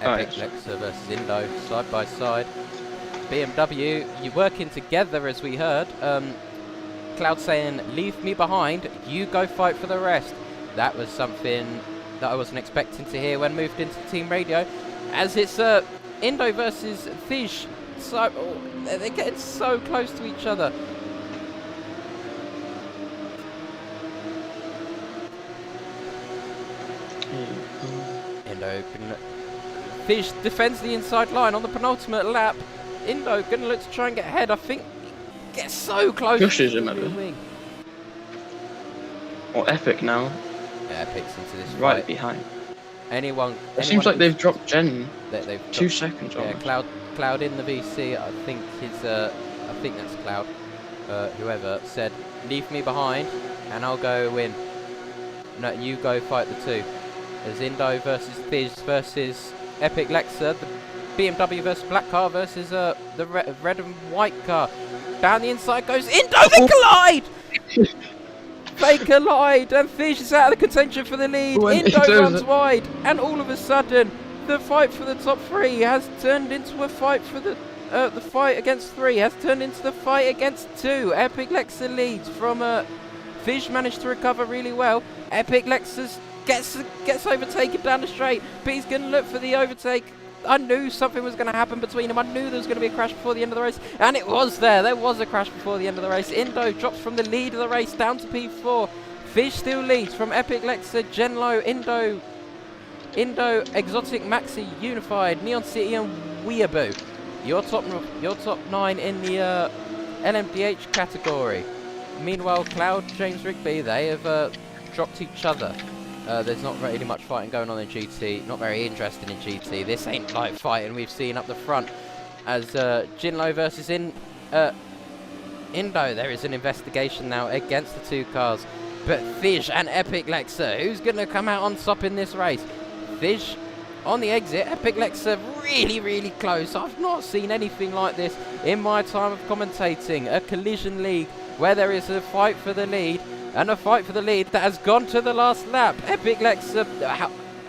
Epic Lexa versus Indo, side by side. BMW, you're working together as we heard. Cloud saying, leave me behind, you go fight for the rest. That was something that I wasn't expecting to hear when moved into team radio. As it's Indo versus Fish. So, they're getting so close to each other. Indo Fish defends the inside line on the penultimate lap. Indo gonna look to try and get ahead. I think gets so close. Pushes him a bit. Or Epic now. Yeah, Epic's into this right fight. Behind. Anyone seems like they've dropped Jen. They've 2 seconds. Yeah, Cloud in the VC. I think I think that's Cloud. Whoever said, leave me behind, and I'll go win. No, you go fight the 2. There's Indo versus Fizz versus Epic Lexa. The BMW versus black car versus the red and white car. Down the inside goes Indo. They collide. They collide, and Fish is out of the contention for the lead. Indo runs wide, and all of a sudden, the fight for the top 3 has turned into a fight for the fight against 3 has turned into the fight against 2. Epic Lexa leads from Fish managed to recover really well. Epic Lexa gets overtaken down the straight, but he's going to look for the overtake. I knew something was going to happen between them. I knew there was going to be a crash before the end of the race, and it was there. There was a crash before the end of the race. Indo drops from the lead of the race down to P4. Fish still leads from Epic Lexa, Genlo, Indo, Exotic, Maxi, Unified, Neon City, and Weeaboo. Your top 9 in the LMDH category. Meanwhile, Cloud, James Rigby, they have dropped each other. There's not really much fighting going on in GT. Not very interested in GT. This ain't like fighting we've seen up the front. As Jinlo versus Indo, there is an investigation now against the 2 cars. But Fish and Epic Lexa, who's going to come out on top in this race? Fish on the exit. Epic Lexa really, really close. I've not seen anything like this in my time of commentating. A collision league where there is a fight for the lead, and a fight for the lead that has gone to the last lap. Epic Lex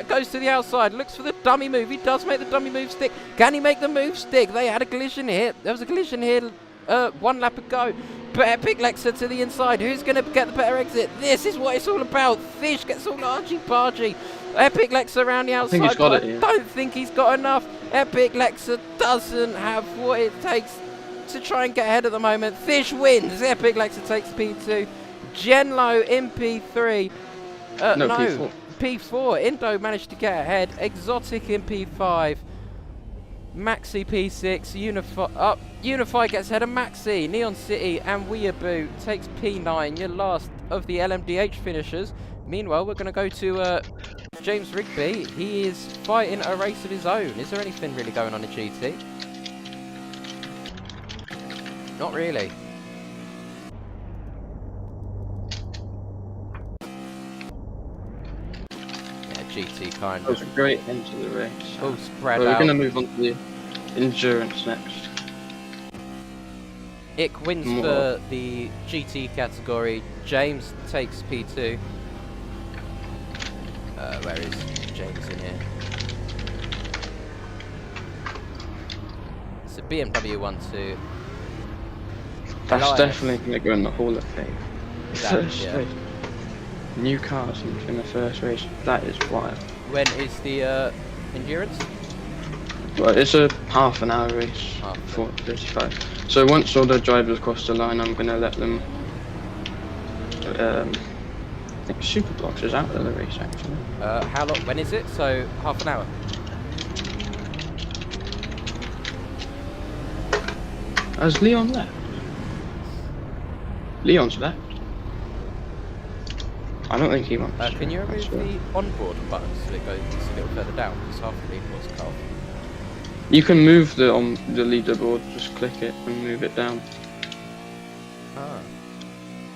goes to the outside, looks for the dummy move. He does make the dummy move stick. Can he make the move stick? They had a collision here. There was a collision here 1 lap ago. But Epic Lexa to the inside. Who's going to get the better exit? This is what it's all about. Fish gets all argy-bargy. Epic Lexa around the outside. I think he's got it, yeah. I don't think he's got enough. Epic Lexa doesn't have what it takes to try and get ahead at the moment. Fish wins. Epic Lexa takes P2. Genlo in P3. No, P4. P4. Indo managed to get ahead. Exotic in P5. Maxi P6. Unify gets ahead of Maxi. Neon City and Weeaboo takes P9. Your last of the LMDH finishers. Meanwhile, we're going to go to James Rigby. He is fighting a race of his own. Is there anything really going on in GT? Not really. GT kind That was a great end to the race. all spread We're out. going to move on to the endurance next. Ick wins More. for the GT category. James takes P2. Where is James in here? It's a BMW 1-2. That's Elias. definitely going to go in the Hall of Fame. First yeah. race. New cars in the first race. That is wild. When is the endurance? Well, it's a half an hour race. Half. 35. So once all the drivers cross the line, I'm going to let them. I think Superblocks is out of the race actually. How long? When is it? So half an hour. Has Leon left? Leon's left. I don't think he wants. Can you remove actually. the onboard button so it goes a little further down? Because half the leaderboard's cut off. You can move the on the leaderboard. Just click it and move it down. Ah.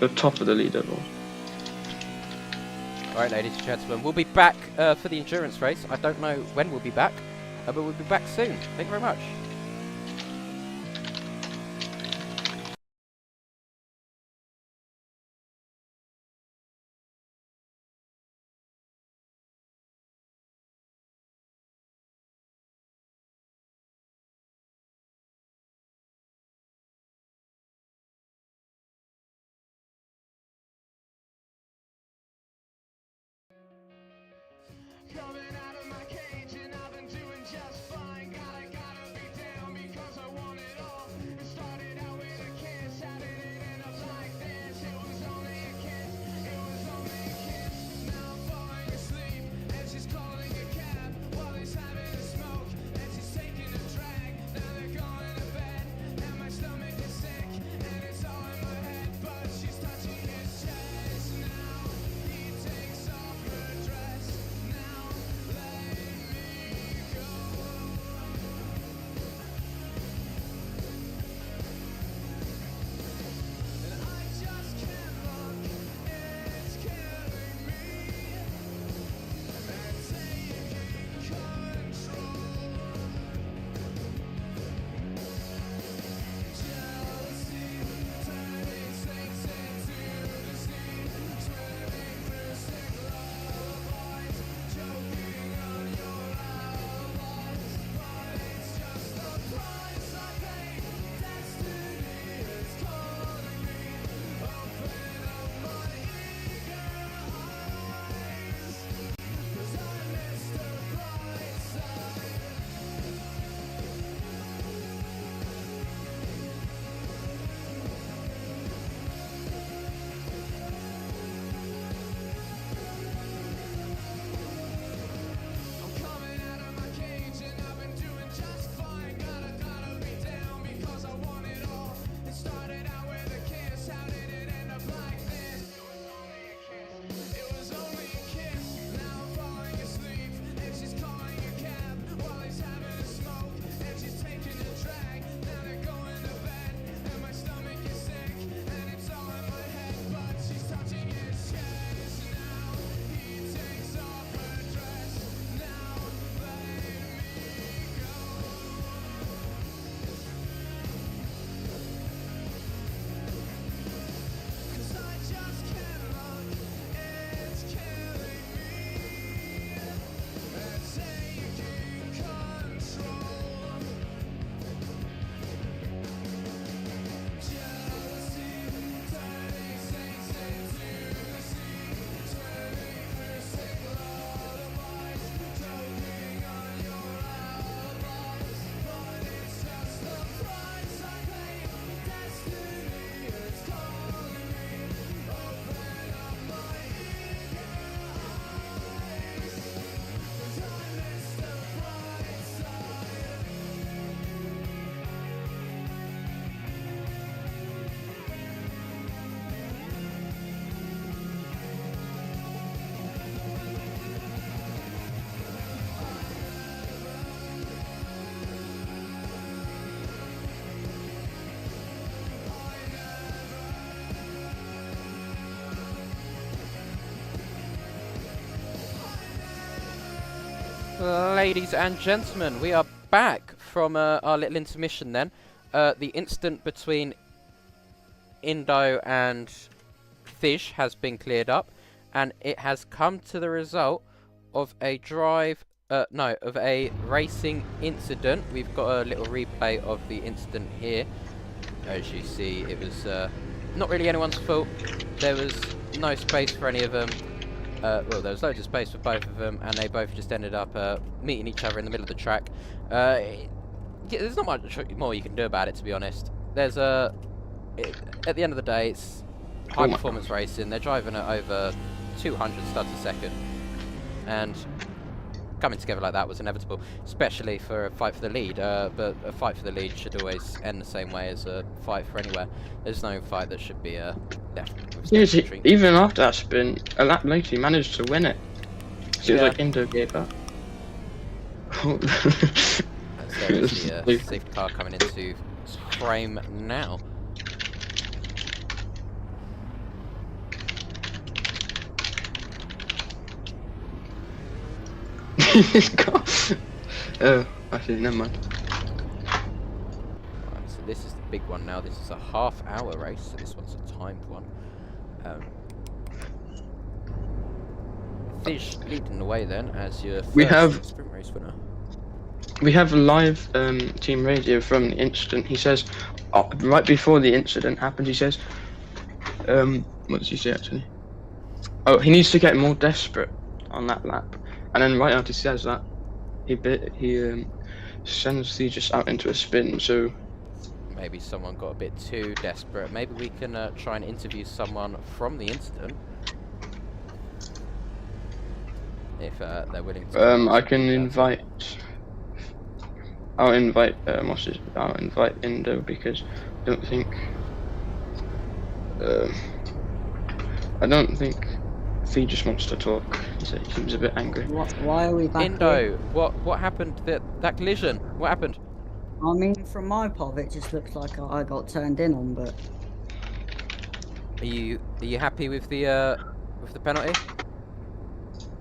The top of the leaderboard. Alright, ladies and gentlemen, we'll be back for the endurance race. I don't know when we'll be back, but we'll be back soon. Thank you very much. Coming out of my cage and I've been doing just fine. Gotta be Ladies and gentlemen, we are back from our little intermission then. The incident between Indo and Fish has been cleared up, and it has come to the result of a of a racing incident. We've got a little replay of the incident here. As you see, it was not really anyone's fault. There was no space for any of them. Well, there was loads of space for both of them, and they both just ended up meeting each other in the middle of the track. There's not much more you can do about it, to be honest. There's at the end of the day, it's high performance racing. They're driving at over 200 studs a second, and coming together like that was inevitable, especially for a fight for the lead. But a fight for the lead should always end the same way as a fight for anywhere. There's no fight that should be left. Even after that spin, a lap later, he managed to win it. So it was like Indo gave up. There's the safety car coming into frame now. Oh, actually, never mind. Right, so this is the big one now. This is a half-hour race, so this one's a timed one. Fish leading the way then as your first sprint race winner. We have a live team radio from the incident. He says, right before the incident happened, he says, what does he say actually? Oh, he needs to get more desperate on that lap. And then right after he says that, he sends the just out into a spin, so... Maybe someone got a bit too desperate. Maybe we can try and interview someone from the incident. If they're willing to... I can invite... I'll invite Indo because I don't think Fee just wants to talk. He seems a bit angry. Why are we back Indo, here? what happened? That collision? What happened? I mean, from my part, it just looks like I got turned in on, but... Are you happy with the penalty?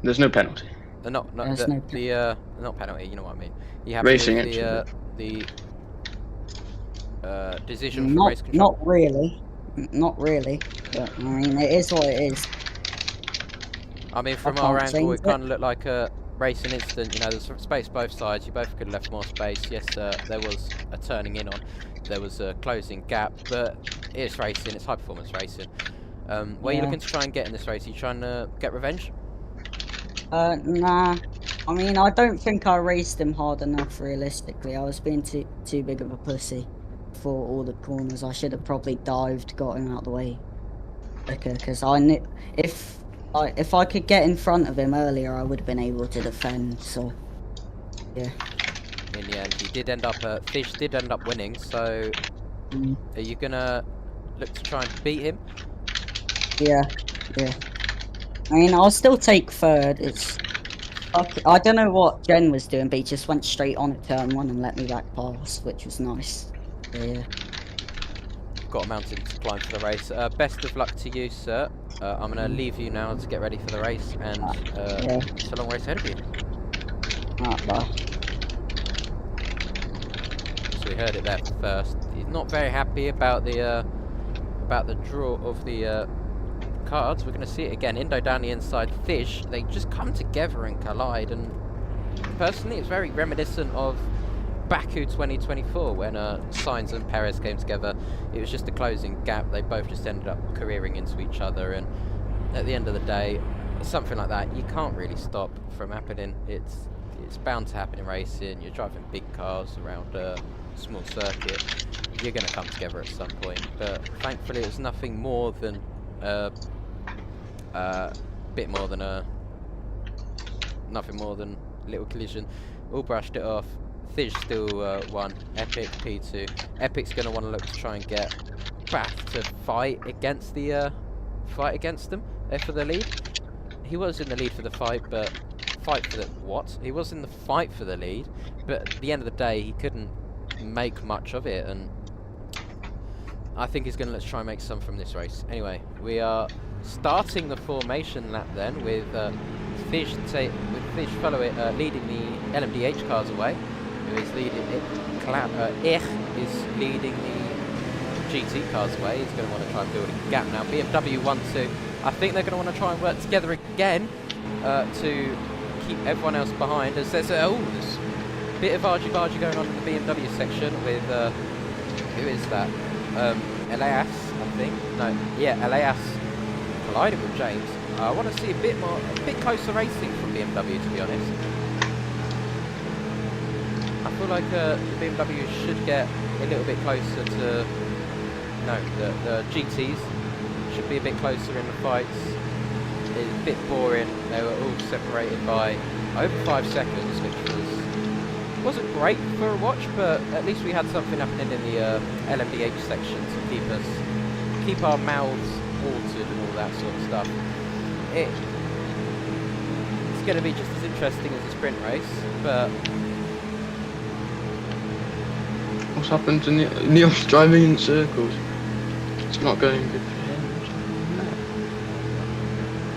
There's no penalty. Not penalty. You know what I mean. You happy Racing with the decision for race control? Not really. But I mean, it is what it is. I mean, from our angle, it kind of looked like a racing incident. You know, there's space both sides. You both could have left more space. Yes, there was a turning in on. There was a closing gap, but it's racing. It's high performance racing. Where are you looking to try and get in this race? Are you trying to get revenge? Nah. I mean, I don't think I raced him hard enough, realistically. I was being too big of a pussy for all the corners. I should have probably dived, got him out of the way quicker, because I knew if I could get in front of him earlier, I would have been able to defend, so, yeah. In the end, he did end up, Fish did end up winning, so are you gonna look to try and beat him? Yeah. I mean, I'll still take third. I don't know what Jen was doing, but he just went straight on at turn 1 and let me back pass, which was nice. Yeah. Got a mountain to climb for the race. Best of luck to you, sir. I'm going to leave you now to get ready for the race, and it's a long race ahead of you. Bye. So we heard it there first. He's not very happy about the draw of the cards. We're going to see it again. Indo down the inside, Fish. They just come together and collide, and personally it's very reminiscent of Baku 2024 when Sainz and Perez came together. It was just a closing gap. They both just ended up careering into each other, and at the end of the day, something like that you can't really stop from happening. It's bound to happen in racing. You're driving big cars around a small circuit. You're going to come together at some point, but thankfully it was nothing more than nothing more than a little collision. All brushed it off. Fish still won. Epic P2. Epic's going to want to look to try and get back to fight against them for the lead. He was in the lead for the fight, but he was in the fight for the lead, but at the end of the day he couldn't make much of it, and I think he's going to let's try and make some from this race. Anyway, we are starting the formation lap then with Fish Fish follow it, leading the LMDH cars away. Who is leading it? Ich is leading the GT cars away. He's going to want to try and build a gap now. BMW 1-2. I think they're going to want to try and work together again to keep everyone else behind. As there's a bit of argy-bargy going on in the BMW section with who is that? Elias, I think. No, yeah, Elias colliding with James. I want to see a bit closer racing from BMW, to be honest. I feel like the BMW should get a little bit closer to. No, the GTs should be a bit closer in the fights. It's a bit boring. They were all separated by over 5 seconds, which wasn't great for a watch, but at least we had something happening in the LMDH section to keep our mouths watered and all that sort of stuff. It's going to be just as interesting as a sprint race, but What's happened to Neil's driving in circles? It's not going good for him.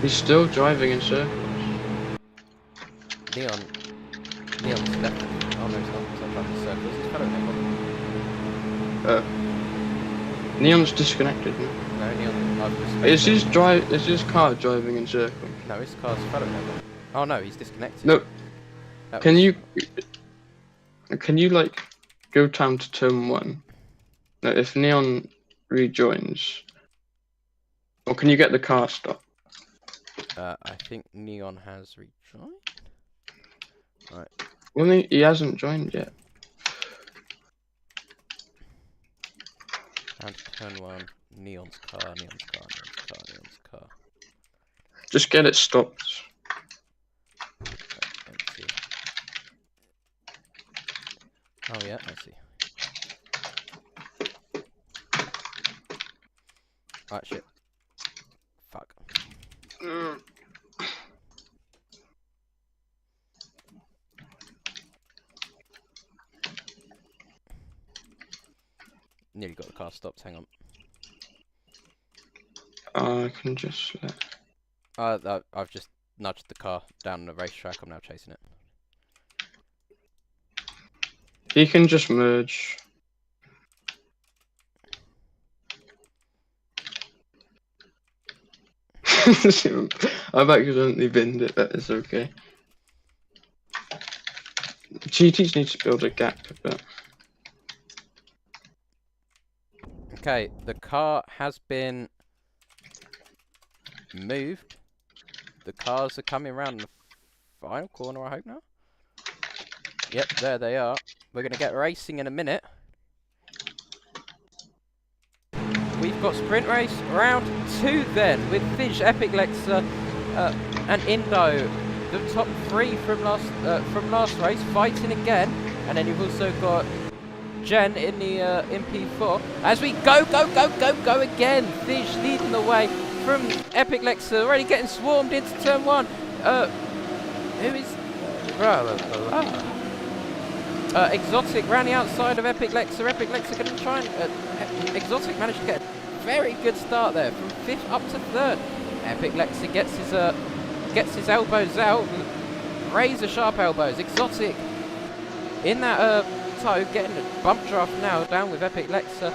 He's still driving in circles. Neon's left. Oh no, he's not driving in circles. He's following Neon's disconnected now. No, Neon. Is his car driving in circles? No, his car's following him. Oh no, he's disconnected. No. That Can was- you like go down to turn 1? Now, if Neon rejoins, or can you get the car stopped? I think Neon has rejoined. Right. Well, he hasn't joined yet. And turn 1. Neon's car. Just get it stopped. Empty. Oh yeah, I see. Right, shit. Fuck. Nearly got the car stopped, hang on. I can just I've just nudged the car down the racetrack, I'm now chasing it. He can just merge. I've accidentally binned it, but it's okay. GTs need to build a gap, but... Okay, the car has been moved. The cars are coming around the final corner, I hope now. Yep, there they are. We're going to get racing in a minute. We've got sprint race round 2 then, with Fish, Epic Lexa, and Indo, the top 3 from last race, fighting again. And then you've also got Jen in the MP4. As we go again. Fish leading the way from Epic Lexa, already getting swarmed into turn 1. Who is... Exotic round the outside of Epic Lexa. Epic Lexa going to try and... Exotic managed to get a very good start there, from 5th up to 3rd. Epic Lexa gets his elbows out, razor sharp elbows. Exotic in that toe, getting a bump draft now down with Epic Lexa.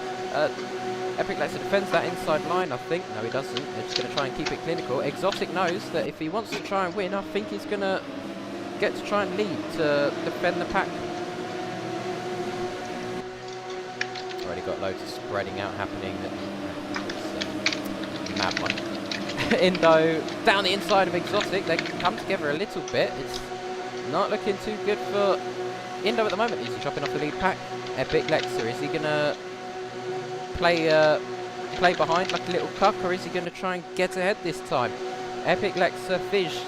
Epic Lexa defends that inside line, I think. No, he doesn't. They're just going to try and keep it clinical. Exotic knows that if he wants to try and win, I think he's going to get to try and lead to defend the pack. Already got loads of spreading out happening. It's a mad one. Indo down the inside of Exotic. They can come together a little bit. It's not looking too good for Indo at the moment. Is he dropping off the lead pack? Epic Lexa, is he going to play behind like a little cuck, or is he going to try and get ahead this time? Epic Lexa, Fish.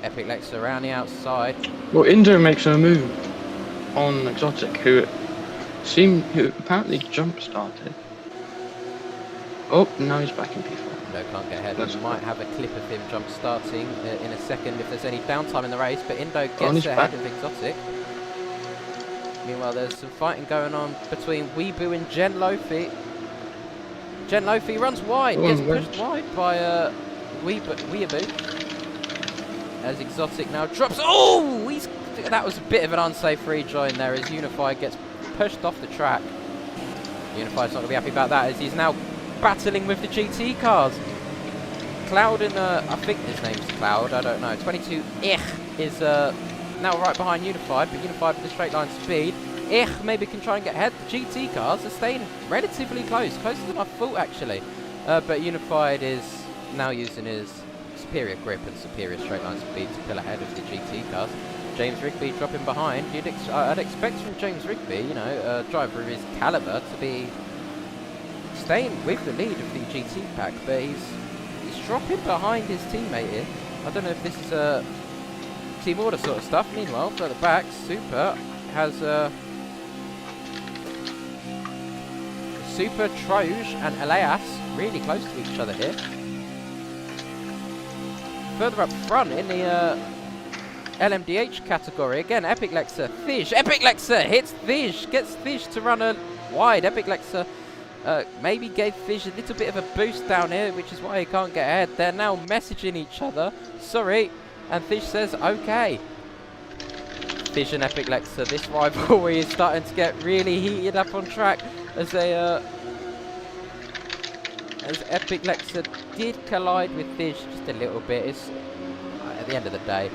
Epic Lexa around the outside. Well, Indo makes a move on Exotic, who apparently jump started. Oh, now he's back in P4. No, can't get ahead. We might have a clip of him jump starting in a second if there's any downtime in the race, but Indo gets ahead of Exotic. Meanwhile, there's some fighting going on between Weebu and Jen Lofi. Jen Lofi runs wide, gets pushed wide by Weeaboo. As Exotic now drops. Oh, that was a bit of an unsafe rejoin there as Unified gets pushed off the track. Unified's not going to be happy about that as he's now battling with the GT cars. Cloud in I think his name's Cloud, I don't know. 22 is now right behind Unified, but Unified with the straight line speed. Maybe can try and get ahead. The GT cars are staying relatively close, closer than I thought actually. But Unified is now using his superior grip and superior straight line speed to pull ahead of the GT cars. James Rigby dropping behind. I'd expect from James Rigby, you know, a driver of his calibre, to be staying with the lead of the GT pack, but he's dropping behind his teammate here. I don't know if this is a team order sort of stuff. Meanwhile, further back, Super has Super, Troge and Elias really close to each other here. Further up front in the LMDH category, again, Epic Lexa, Fish. Epic Lexa hits Fish, gets Fish to run a wide. Epic Lexa maybe gave Fish a little bit of a boost down here, which is why he can't get ahead. They're now messaging each other. Sorry. And Fish says, okay. Fish and Epic Lexa, this rivalry is starting to get really heated up on track as they as Epic Lexa did collide with Fish just a little bit. It's at the end of the day,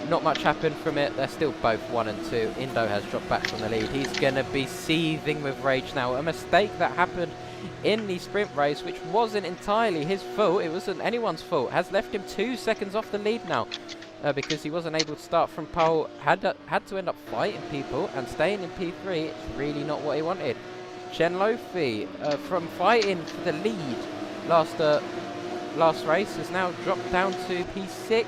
not much happened from it. They're still both 1 and 2. Indo has dropped back from the lead. He's going to be seething with rage now. A mistake that happened in the sprint race, which wasn't entirely his fault. It wasn't anyone's fault. Has left him 2 seconds off the lead now because he wasn't able to start from pole. Had to end up fighting people and staying in P3. It's really not what he wanted. Chen Lofi from fighting for the lead last race has now dropped down to P6.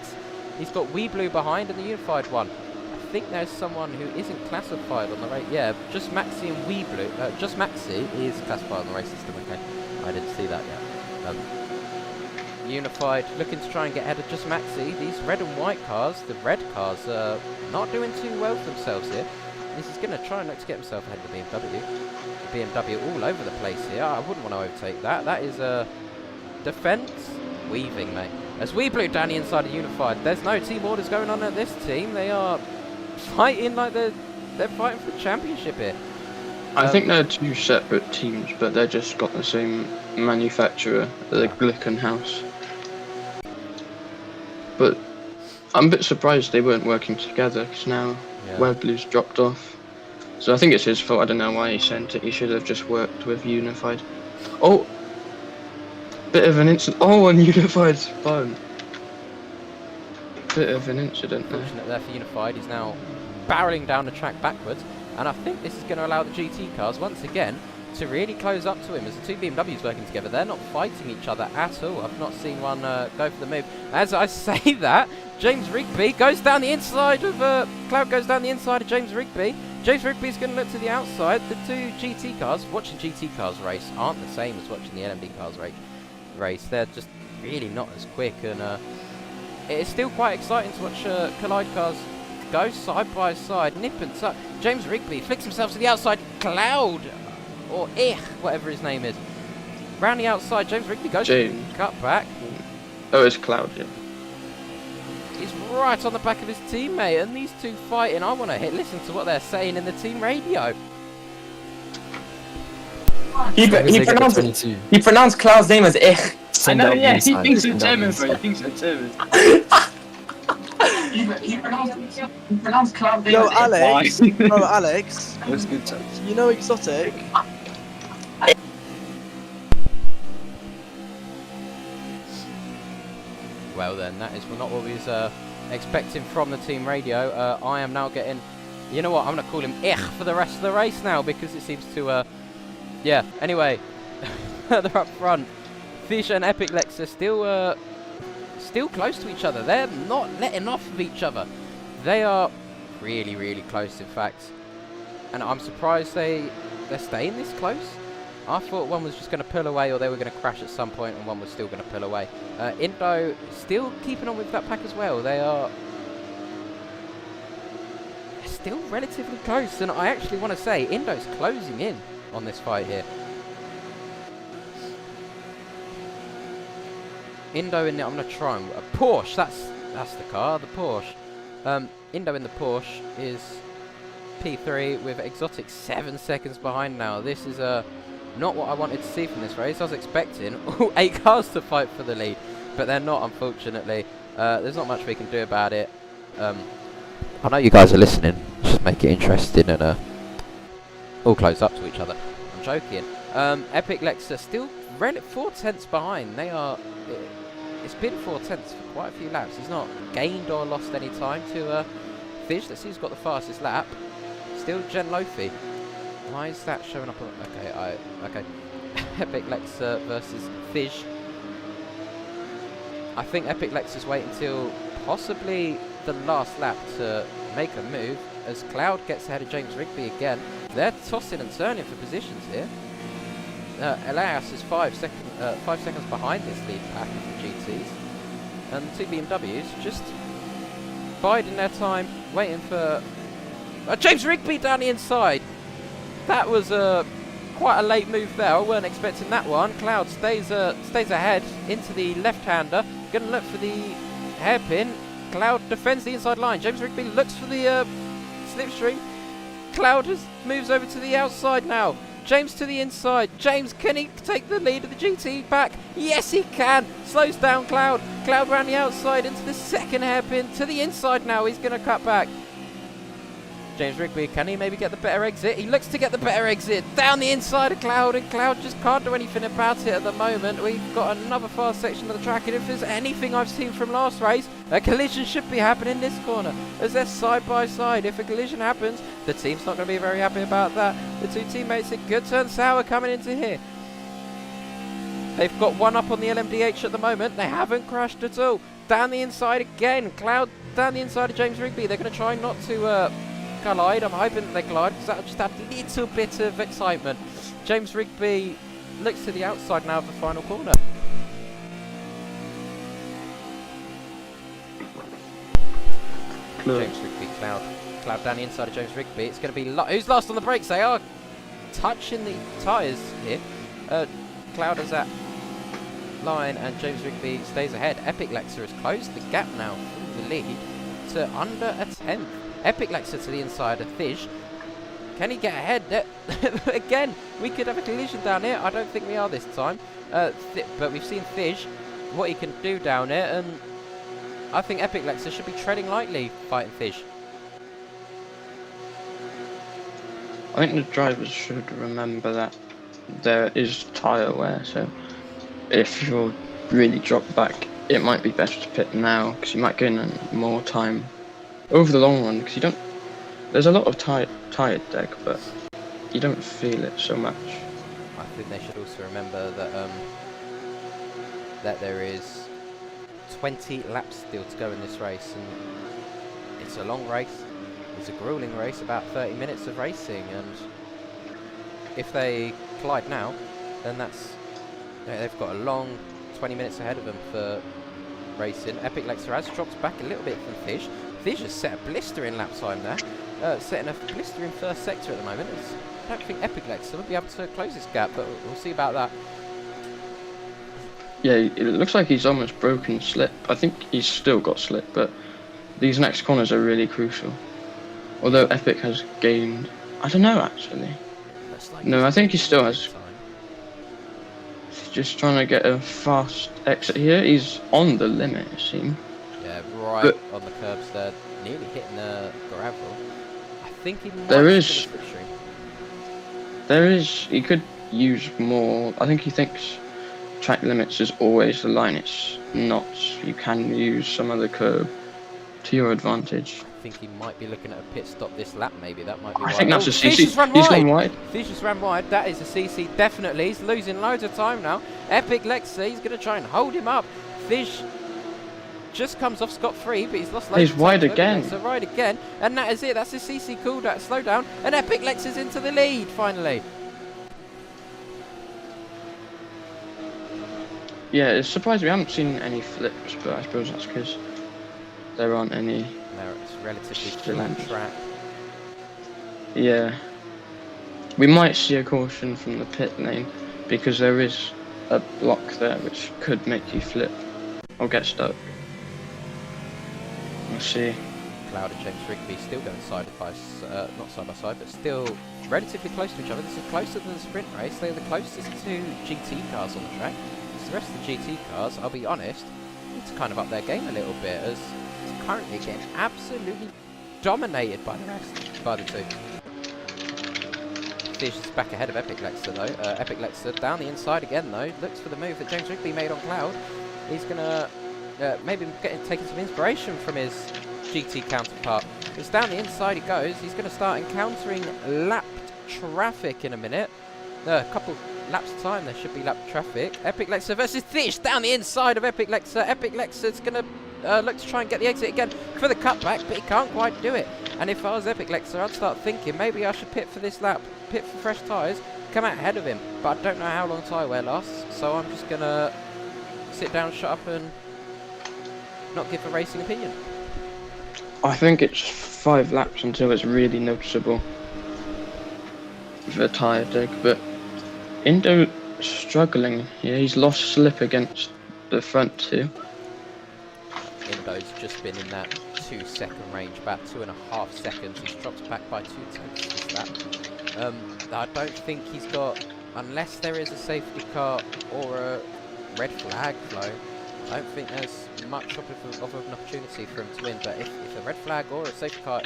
He's got Weeblue behind and the Unified one. I think there's someone who isn't classified on the race. Yeah, just Maxi and Weeblue. Just Maxi is classified on the race system, okay. I didn't see that yet. Unified looking to try and get ahead of just Maxi. These red and white cars, the red cars, are not doing too well for themselves here. This is going to try not to get himself ahead of the BMW. The BMW all over the place here. I wouldn't want to overtake that. That is a defence weaving, mate. As Weeblue down the inside of Unified, there's no team orders going on at this team. They are fighting like they're fighting for the championship here. I think they're 2 separate teams, but they're just got the same manufacturer, the Glickenhaus. But I'm a bit surprised they weren't working together, because now Weeblue's dropped off. So I think it's his fault. I don't know why he sent it. He should have just worked with Unified. Oh! Bit of an incident. Oh, on Unified's phone. Bit of an incident there. Fortunate there for Unified. He's now barreling down the track backwards. And I think this is going to allow the GT cars, once again, to really close up to him as the 2 BMWs working together. They're not fighting each other at all. I've not seen one go for the move. As I say that, James Rigby goes down the inside of... Cloud goes down the inside of James Rigby. James Rigby's going to look to the outside. The 2 GT cars, watching GT cars race, aren't the same as watching the LMD cars race. They're just really not as quick, and it's still quite exciting to watch Collide cars go side by side, nip and tuck. James Rigby flicks himself to the outside. Cloud, or whatever his name is, round the outside. James Rigby goes cut back. Oh, it's Cloud, yeah. He's right on the back of his teammate, and these 2 fighting. I want to listen to what they're saying in the team radio. He pronounced Cloud's name as Ich. I know, yeah, he thinks it's German, bro. He thinks it's German. he pronounced Cloud's name Yo, as Alex. Ich. Bro, Alex. It was good touch. You know Exotic? Well then, that is not what we was expecting from the team radio. I am now getting... You know what, I'm going to call him Ich for the rest of the race now, because it seems to... yeah, anyway. Further up front, Fish and Epic Lex are still close to each other. They're not letting off of each other. They are really, really close, in fact. And I'm surprised they're staying this close. I thought one was just going to pull away, or they were going to crash at some point, and one was still going to pull away. Indo still keeping on with that pack as well. They are still relatively close, and I actually want to say Indo's closing in on this fight here. Indo in it. I'm gonna try and a Porsche. That's the car, the Porsche. Indo in the Porsche is P3 with Exotic 7 seconds behind now. This is not what I wanted to see from this race. I was expecting all 8 cars to fight for the lead, but they're not, unfortunately. There's not much we can do about it. I know you guys are listening. Just make it interesting and all close up to each other. I'm joking. Epic Lexus still 4 tenths behind. They are. It's been 4 tenths for quite a few laps. He's not gained or lost any time to Fish. Let's see who's got the fastest lap. Still Jen Lofi. Why is that showing up on... Okay. Epic Lexus versus Fish. I think Epic Lexus wait until possibly the last lap to make a move as Cloud gets ahead of James Rigby again. They're tossing and turning for positions here. Elias is 5 seconds behind this lead pack of the GTs. And the 2 BMWs just biding their time, waiting for... James Rigby down the inside! That was quite a late move there. I weren't expecting that one. Cloud stays ahead into the left-hander. Gonna look for the hairpin. Cloud defends the inside line. James Rigby looks for the slipstream. Cloud moves over to the outside now. James to the inside. James, can he take the lead of the GT back? Yes, he can. Slows down Cloud. Cloud round the outside into the second hairpin. To the inside now. He's going to cut back. James Rigby, can he maybe get the better exit? He looks to get the better exit. Down the inside of Cloud, and Cloud just can't do anything about it at the moment. We've got another fast section of the track, and if there's anything I've seen from last race, a collision should be happening in this corner, as they're side by side. If a collision happens, the team's not going to be very happy about that. The 2 teammates in good turn. Sauer coming into here. They've got one up on the LMDH at the moment. They haven't crashed at all. Down the inside again. Cloud down the inside of James Rigby. They're going to try not to... collide. I'm hoping that they collide because that'll just add a little bit of excitement. James Rigby looks to the outside now of the final corner. James Rigby, Cloud down the inside of James Rigby. It's going to be who's last on the brakes? They are touching the tyres here. Cloud is at line and James Rigby stays ahead. Epic Lexus has closed the gap now from the lead to under a tenth. Epic Lexus to the inside of Fish. Can he get ahead? Again, we could have a collision down here. I don't think we are this time. But we've seen Fish, what he can do down here, and I think Epic Lexus should be treading lightly fighting Fish. I think the drivers should remember that there is tyre wear, so if you're really dropped back, it might be better to pit now, because you might gain more time over the long run, because you don't... There's a lot of tyre deck, but you don't feel it so much. I think they should also remember that that there is 20 laps still to go in this race, and it's a long race. It's a grueling race, about 30 minutes of racing, and if they collide now, then they've got a long 20 minutes ahead of them for racing. Epic Lexus has dropped back a little bit from Fish. Fish has set a blistering lap time there, setting a blistering first sector at the moment. I don't think Epic Lexus will be able to close this gap, but we'll see about that. Yeah, it looks like he's almost broken slip. I think he's still got slip, but these next corners are really crucial. Although Epic has gained... I don't know, actually. No, I think he still has... He's just trying to get a fast exit here. He's on the limit, it seems. Yeah, right on the curbs there. Nearly hitting the gravel. I think he might There is... He could use more... I think he thinks track limits is always the line. It's not. You can use some other curb to your advantage. I think he might be looking at a pit stop this lap, maybe. That might be I think that's a CC. He's gone wide. Fish has run wide. That is a CC, definitely. He's losing loads of time now. Epic Lexus, he's going to try and hold him up. Fish just comes off scot-free, but he's lost loads of time. He's wide again. So wide again. And that is it. That's a CC cool down, slow down. And Epic Lexus into the lead, finally. Yeah, it's surprising we haven't seen any flips, but I suppose that's because there aren't any. No, it's relatively flat track. Yeah. We might see a caution from the pit lane because there is a block there which could make you flip. or get stuck. We'll see. Cloud and James Rigby still going not side by side, but still relatively close to each other. This is closer than the sprint race. They're the closest two GT cars on the track. So the rest of the GT cars, I'll be honest, need to kind of up their game a little bit, as it's currently getting absolutely dominated by the two. Fish is back ahead of Epic Lexer though. Epic Lexer down the inside again though. Looks for the move that James Rigby made on Cloud. He's gonna maybe taking some inspiration from his GT counterpart. It's down the inside he goes. He's going to start encountering lapped traffic in a minute. A couple laps of time there should be lapped traffic. Epic Lexer versus Fish down the inside of Epic Lexer. Epic Lexer's going to look to try and get the exit again for the cutback, but he can't quite do it. And if I was Epic Lexer, I'd start thinking maybe I should pit for this lap, pit for fresh tyres, come out ahead of him. But I don't know how long tyre wear lasts, so I'm just going to sit down, shut up and not give a racing opinion. I think it's 5 laps until it's really noticeable for a tyre dig, but Indo struggling here. He's lost slip against the front two. Indo's just been in that 2-second range, about 2.5 seconds. He's dropped back by 2/10 this lap. I don't think he's got, unless there is a safety car or a red flag flow, I don't think there's much of an opportunity for him to win. But if a red flag or a safety car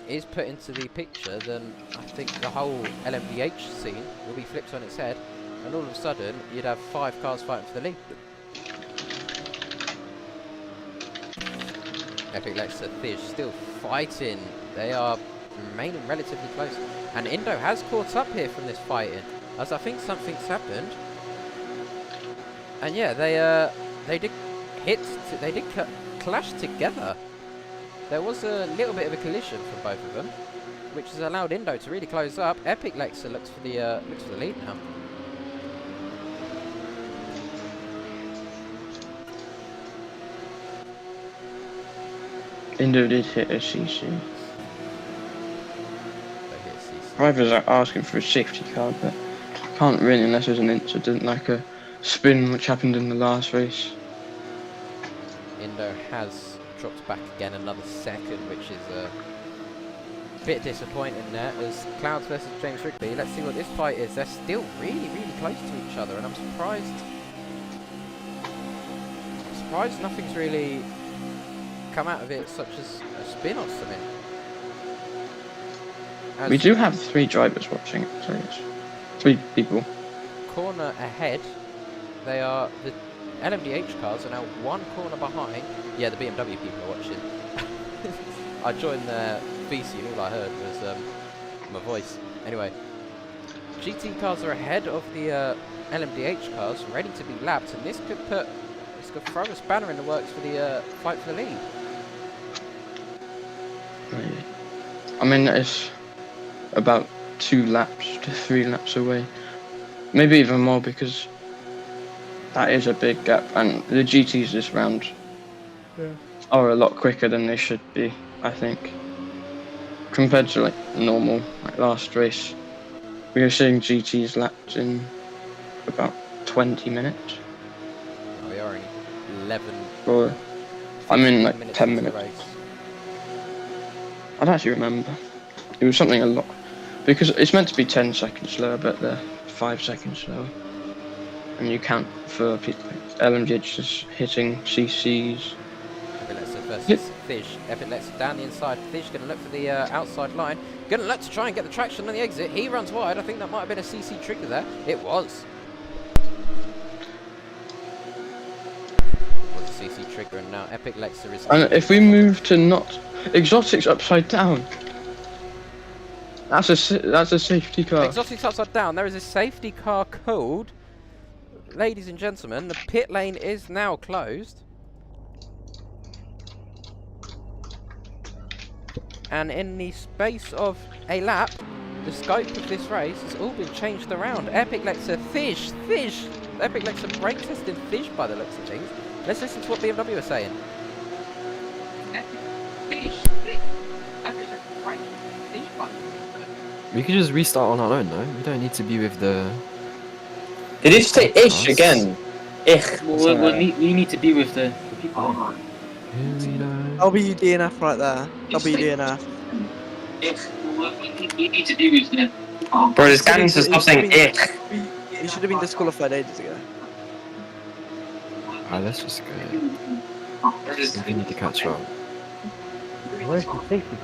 is put into the picture, then I think the whole LMDH scene will be flipped on its head, and all of a sudden you'd have 5 cars fighting for the lead. Epic Lexer Fish still fighting. They are remaining relatively close, and Indo has caught up here from this fighting, as I think something's happened. And yeah, they did clash together. There was a little bit of a collision from both of them, which has allowed Indo to really close up. Epic Lexer looks for the lead now. Indo did hit a CC. Drivers are asking for a safety car, but can't really unless there's an incident like a spin which happened in the last race. Indo has dropped back again another second, which is a bit disappointing there, as Clouds versus James Rigby. Let's see what this fight is. They're still really close to each other, and I'm surprised nothing's really come out of it, such as a spin or something. We do have 3 drivers watching, so it's 3 people. Corner ahead, they are the LMDH cars are now 1 corner behind. Yeah, the BMW people are watching. I joined the VC and all I heard was my voice. Anyway, GT cars are ahead of the LMDH cars, ready to be lapped, and this could throw a spanner in the works for the fight for the lead. I mean, it's about 2 laps to 3 laps away, maybe even more, because that is a big gap, and the GTs this round are a lot quicker than they should be, I think, compared to like normal, like last race. We were seeing GTs lapped in about 20 minutes. We are in 11. Or I mean like 10 minutes. Race. I don't actually remember. It was something a lot, because it's meant to be 10 seconds slower, but they're 5 seconds slower. And you count for LMDH just hitting CCs. Epic Lexer versus Fish. Epic Lexer down the inside. Fish going to look for the outside line. Going to look to try and get the traction on the exit. He runs wide. I think that might have been a CC trigger there. It was. It was a CC trigger, and now Epic Lexer is... And if we move to not... Exotic's upside down. That's a safety car. Exotic's upside down. There is a safety car code. Ladies and gentlemen, the pit lane is now closed. And in the space of a lap, the scope of this race has all been changed around. Epic Lexer, Fish! Epic Lexer brake testing Fish by the looks of things. Let's listen to what BMW are saying. We could just restart on our own, though. We don't need to be with the... Did it say ish again? We need to deal with the people. WDNF right there. WDNF. We need to deal with the Bro, this guy needs to stop saying ich. He should have been disqualified ages ago. Alright, let's just go. We need to catch up. Where's the safety?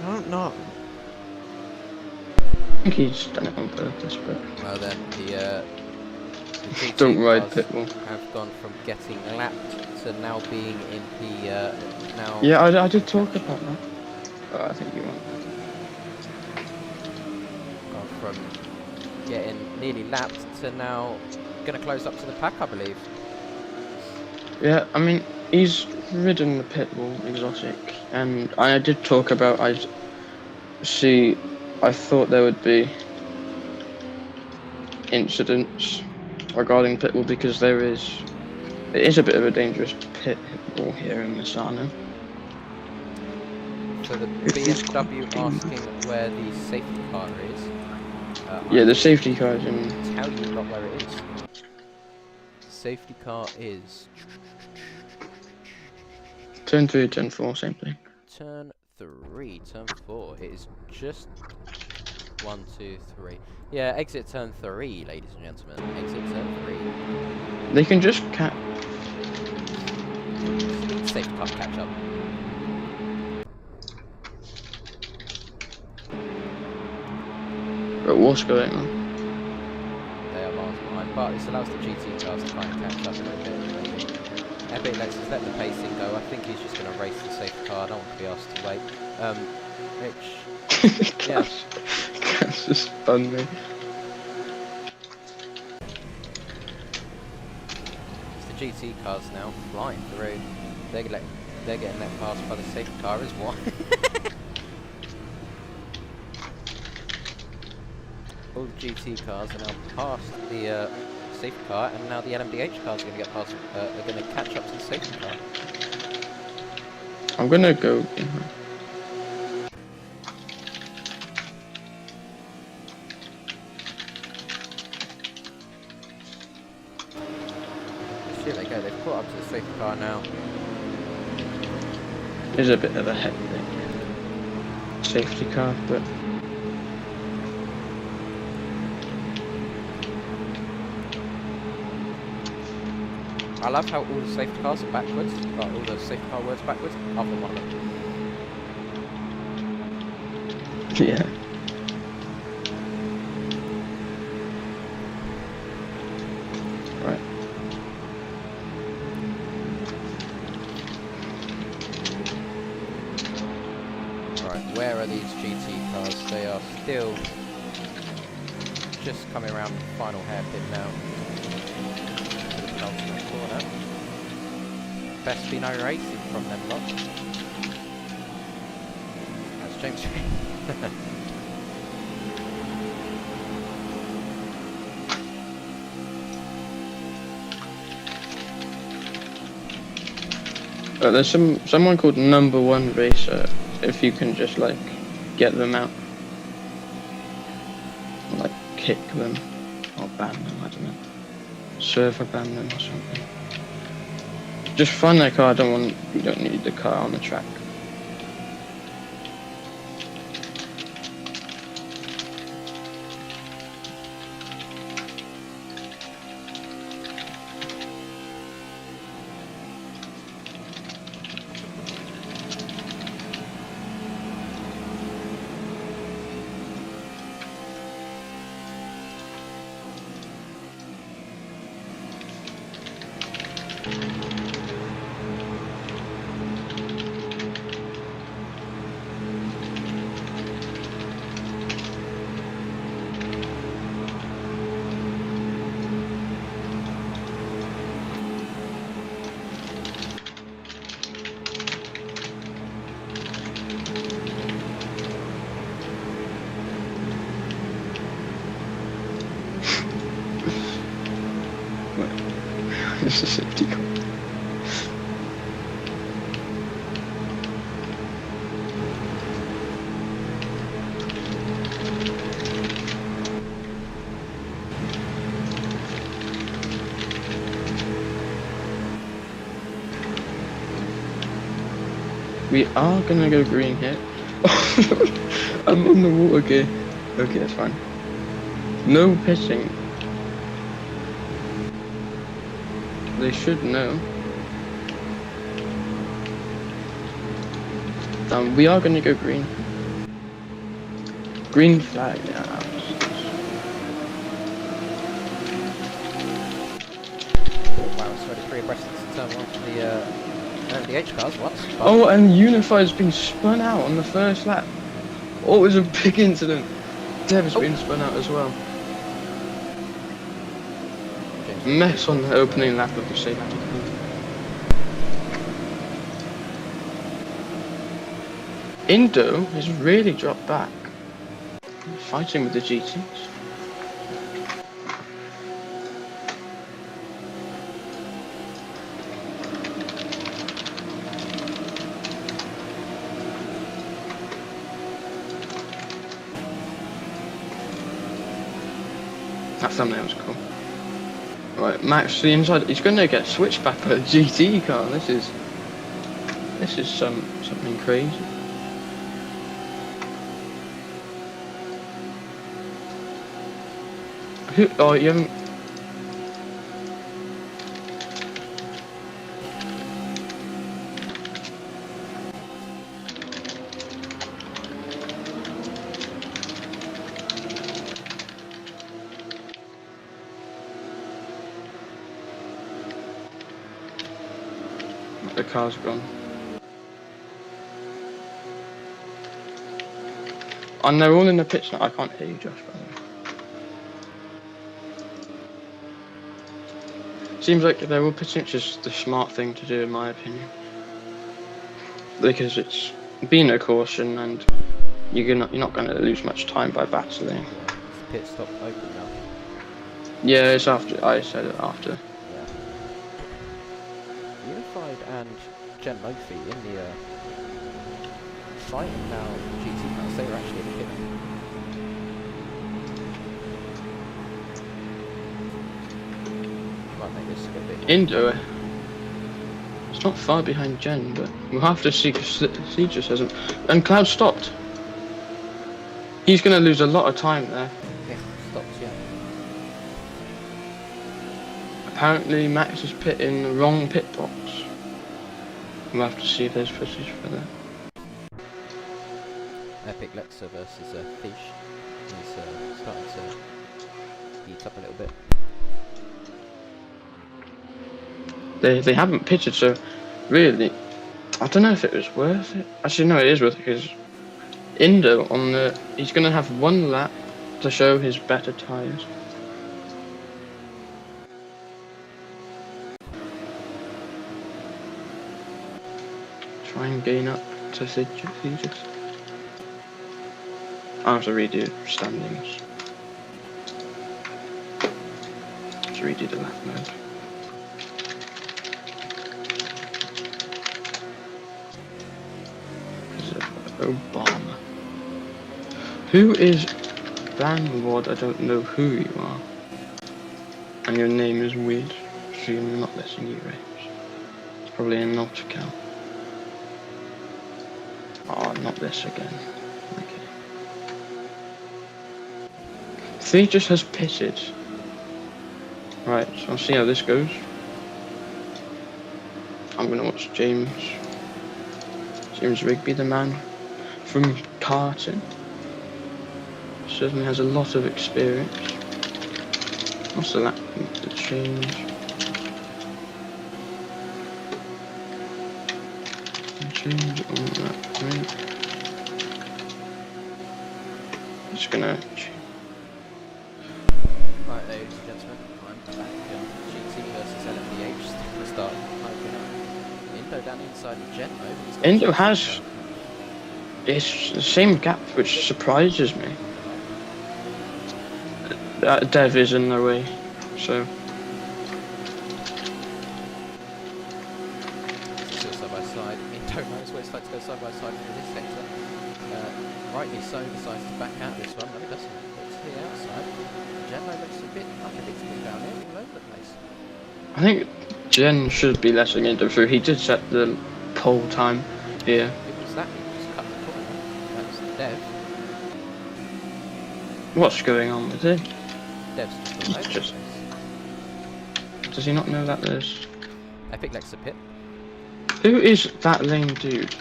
I don't know. I think he's done it on purpose, but Well then, the GT don't ride cars pit wall. have gone from getting lapped to now being in the now. Yeah, I did talk about that. Oh, I think you won. Gone from getting nearly lapped to now going to close up to the pack, I believe. Yeah, I mean, he's ridden the pit wall exotic, and I did talk about, I thought there would be incidents regarding pit wall because it is a bit of a dangerous pit wall here in Misano. So the BMW asking where the safety car is. Yeah, the safety car is in... Tell you not where it is. Safety car is Turn 3, turn 4, same thing. turn 3, turn 4. It is just 1, 2, 3. Yeah, exit turn 3, ladies and gentlemen. Exit turn 3. They can just Safety car catch up. But what's going on? They are miles behind, but this allows the GT cars to kind of catch up a little bit. Maybe. Epic lets us let the pacing go. I think he's just going to race the safety car. I don't want to be asked to wait. Which, yeah. That's just funny. It's the GT cars now flying through. They're getting let past by the safety car as well. All the GT cars are now past the safety car, and now the LMDH cars are going to get past. Are going to catch up to the safety car. I'm gonna go behind. Here they go. They've caught up to the safety car now. It's a bit of a hectic safety car, but I love how all the safety cars are backwards, like all the safety car words backwards, other than one of them. yeah. Right. Right, where are these GT cars? They are still just coming around the final hairpin now. Ultimate corner. Best be no racing from them lot. That's James. There's someone called Number One Racer. If you can just like get them out, like kick them or ban them, I don't know. Server ban them or something. Just find their car. You don't need the car on the track. This is a deal. We are gonna go green here. I'm on the wall. Okay, that's fine. No pitching. They should know. We are gonna go green. Green flag. Yeah. Wow, it's already 3 abreast into turn 1 for the H cars once. Oh, and Unified's been spun out on the first lap. Oh, it was a big incident. Dev's been spun out as well. Mess on the opening lap of the safety car. Indo has really dropped back. Fighting with the GTs. That thumbnail was cool. Right, Max to the inside. He's going to get switched back by a GT car. This is something crazy. Who? Oh, you haven't. The car's gone. And they're all in the pits now. I can't hear you, Josh, by the way. Seems like they're all pitching, it's just the smart thing to do in my opinion. Because it's been a caution and you're not going to lose much time by battling. Pit stop open now. Yeah, it's after, I said it after. Yeah. Unified and Jen Murphy in the fighting now GT cars, they were actually in the pit. Indo, it's not far behind Jen, but we'll have to see because he just hasn't. And Cloud stopped. He's going to lose a lot of time there. Yeah, stopped, yeah. Apparently, Max is pit in the wrong pit box. We'll have to see if there's footage for that. Epic Lexa versus Fish. He's starting to heat up a little bit. They haven't pitted, so really, I don't know if it was worth it. Actually, no, it is worth it because Indo he's going to have one lap to show his better tyres. Try and gain up to Thegis. I have to redo standings. To redo the lap mode. Obama. Who is Van Ward? I don't know who you are. And your name is weird, so you're not letting you race. It's probably a not account. Oh, not this again. Okay. Thegis has pitted. Right, so I'll see how this goes. I'm gonna watch James Rigby, the man from karting. Certainly has a lot of experience. What's the lap to change? Change all that, right? Just gonna change. Right, ladies and gentlemen, I'm back. GT versus LMDH. The start. Indo down inside of Genmo. Indo has. It's the same gap, which surprises me. Dev is in their way, so. Still side by side. Indo knows where it's like to go side by side for this sector. Rightly so, decides to back out this one. No, it doesn't. It's to the outside. Genmo looks a bit unpredictable down here, all over the place. I think Jen should be letting Indo through. He did set the pole time here. what's going on with it. Dev's just all He's over the just- place. Does he not know that there's... Epic Lexa pit. Who is that lame dude?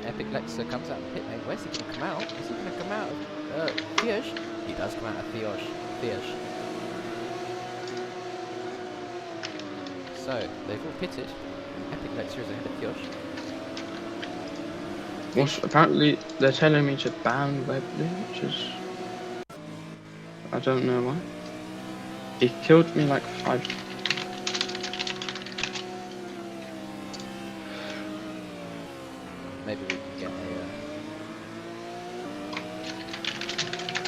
Epic Lexa comes out of the pit lane. Where's he going to come out? Is he going to come out of Thiosh? He does come out of Thiosh. So, they've all pitted. Epic Lexa is ahead of Thiosh. Well, apparently they're telling me to ban Webley, which is... I don't know why. He killed me like 5... Maybe we can get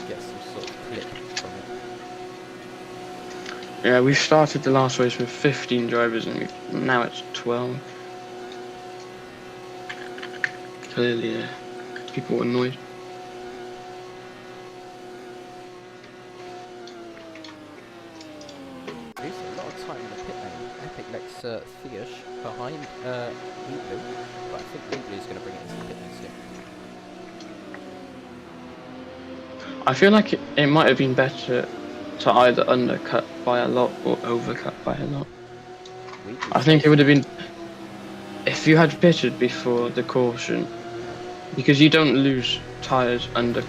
get some sort of clip from it. Yeah, we started the last race with 15 drivers and now it's 12. Clearly, people were annoyed. There's a lot of time in the pit lane. Epic Lexa Thiosh behind Weeblue, but I think Weeblue is going to bring it into the pit lane still. I feel like it might have been better to either undercut by a lot or overcut by a lot. I think it would have been if you had pitted before the caution, because you don't lose tyres under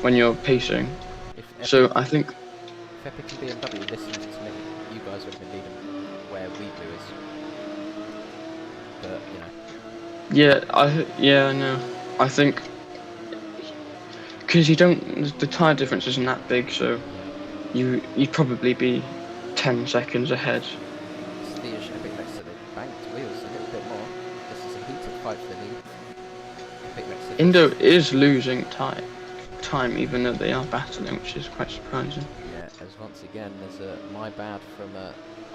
when you're pacing. So I think If Epic and BMW listened to me, you guys would have been leading where Weeblue is. But you know. yeah, I know. I think because you don't, the tyre difference isn't that big, so you'd probably be 10 seconds ahead. Thiosh Epic Lexa, they banked wheels a little bit more. This is a heated fight for the lead. Epic Lexa. Indo is losing time, even though they are battling, which is quite surprising. Yeah, as once again there's a my bad from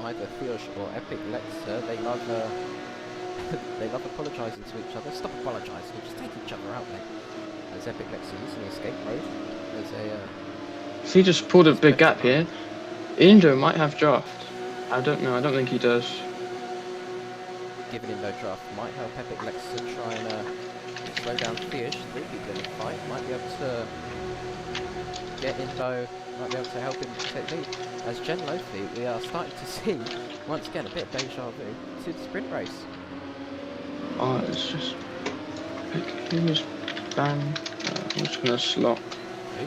either Thiosh or Epic Lexa. They love they love apologising to each other. Stop apologising, just take each other out, mate. As Epic Lexa using the escape road. There's a He just pulled a big gap here. Indo might have draft. I don't know. I don't think he does. giving Indo draft might help Epic Lexa try and slow down Thiosh. 3 people in the fight might be able to get Indo, might be able to help him take lead. As Gen Lofi, we are starting to see once again a bit of deja vu to the sprint race. Oh, it's just he was banned. I'm just gonna slot.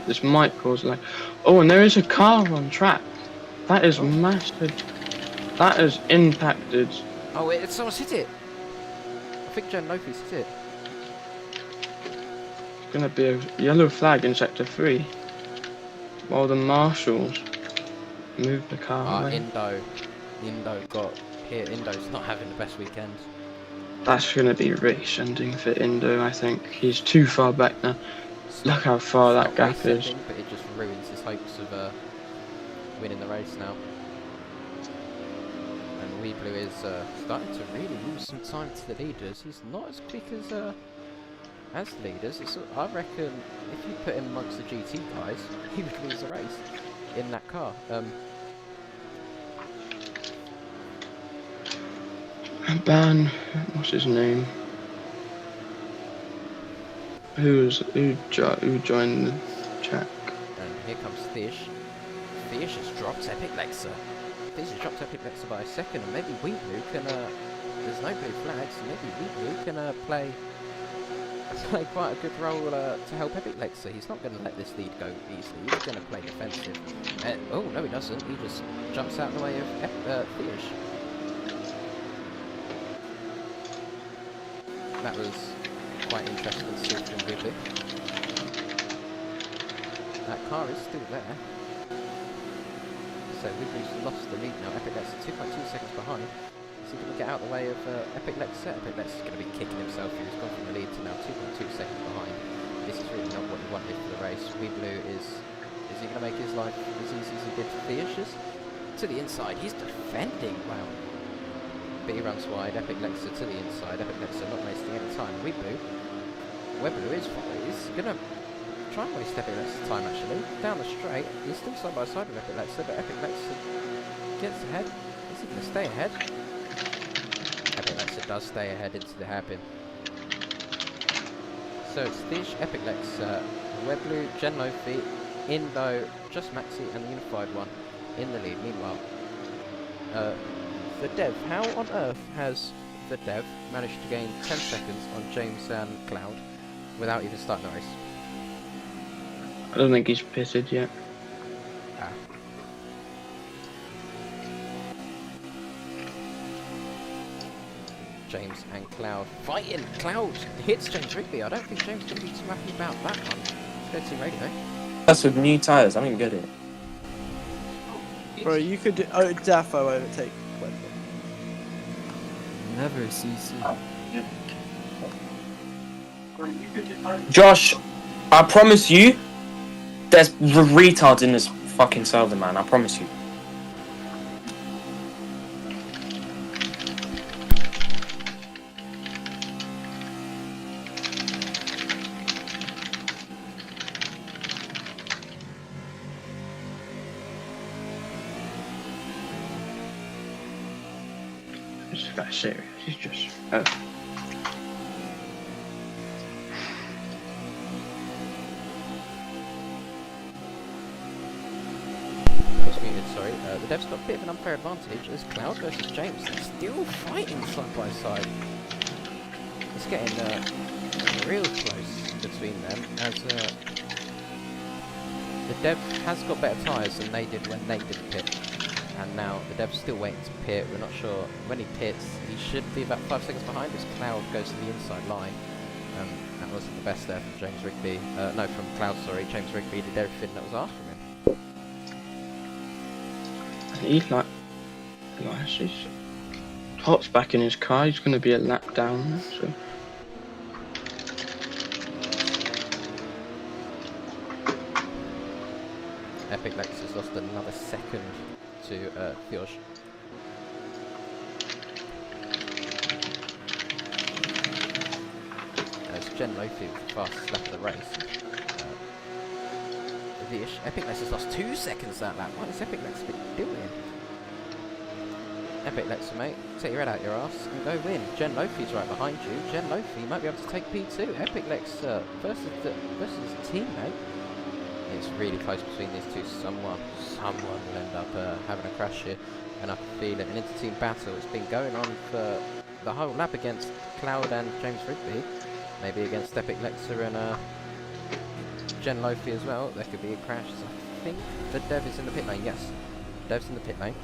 This might cause like. Oh, and there is a car on track. That is massive. That has impacted. Oh, someone's hit it. I think Gen Lofi's hit it. It's gonna be a yellow flag in sector 3. While the marshals move the car away. Indo got hit. Indo's not having the best weekend. That's gonna be race ending for Indo. I think he's too far back now. Look how far that gap is. But it just ruins his hopes of winning the race now. And Weeblue is starting to really lose some time to the leaders. He's not as quick as the leaders. I reckon if you put him amongst the GT guys, he would lose the race in that car. Ban, what's his name? Who joined the track? And here comes Thiosh. Thiosh has dropped Epic Lexa. Thiosh has dropped Epic Lexa by a second, and maybe Weeblue can. There's no blue flags, so maybe Weeblue can play quite a good role to help Epic Lexa. He's not going to let this lead go easily. He's going to play defensive. Oh no, he doesn't. He just jumps out of the way of Thiosh. That was quite interesting to see from Weeblue. That car is still there. So Weeblue's lost the lead now. Epic Lexa 2.2 seconds behind. Is he going to get out of the way of Epic Lexa? Epic Lexa's going to be kicking himself. He's gone from the lead to now 2.2 seconds behind. This is really not what he wanted for the race. Weeblue is he going to make his life as easy as he did for Thiosh's? To the inside. He's defending. Wow. But he runs wide. Epic Lexa to the inside. Epic Lexa not wasting any time. Weeblue is going to try and waste Epic Lexa's time actually. Down the straight. He's still side by side with Epic Lexa, but Epic Lexa gets ahead. Is he going to stay ahead? Epic Lexa does stay ahead into the hairpin. So it's Thiosh, Epic Lexa, Webblue, Gen Lofi, Indo, Just Maxi, and the Unified one in the lead. Meanwhile, the Dev. How on earth has the Dev managed to gain 10 seconds on James and Cloud without even starting the race? I don't think he's pitted yet. Ah. James and Cloud fighting. Cloud hits James Rigby. I don't think James is going to be too happy about that one. Let's go to radio. That's with new tyres. I don't get it. Bro, you could defo overtake Webblue. Never CC. Josh, I promise you, there's retards in this fucking server, man. I promise you. This guy's serious. He's just. Sorry, the Dev's got a bit of an unfair advantage as Cloud versus James. They're still fighting side by side. It's getting real close between them as the Dev has got better tyres than they did when they did pit. And now the Dev's still waiting to pit. We're not sure when he pits. He should be about 5 seconds behind as Cloud goes to the inside line. That wasn't the best there from James Rigby. No, from Cloud, sorry. James Rigby did everything that was asked from him. He's like he's Hot's back in his car. He's going to be a lap down. So. Epic Lex has lost another second to Fiosh. As Gen Lofi was the fastest lap of the race. Epic Lex has lost 2 seconds that lap. What is Epic Lex doing? Epic Lex, mate, take your head out your ass and go win. Gen Lofi's right behind you. Gen Lofi might be able to take P2. Epic Lex versus his teammate. It's really close between these two. Someone will end up having a crash here, and I can feel it. An inter-team battle. It's been going on for the whole lap against Cloud and James Rigby. Maybe against Epic Lexer and Gen Lofi as well. There could be a crash. So I think the Dev is in the pit lane. Yes, Dev's in the pit lane.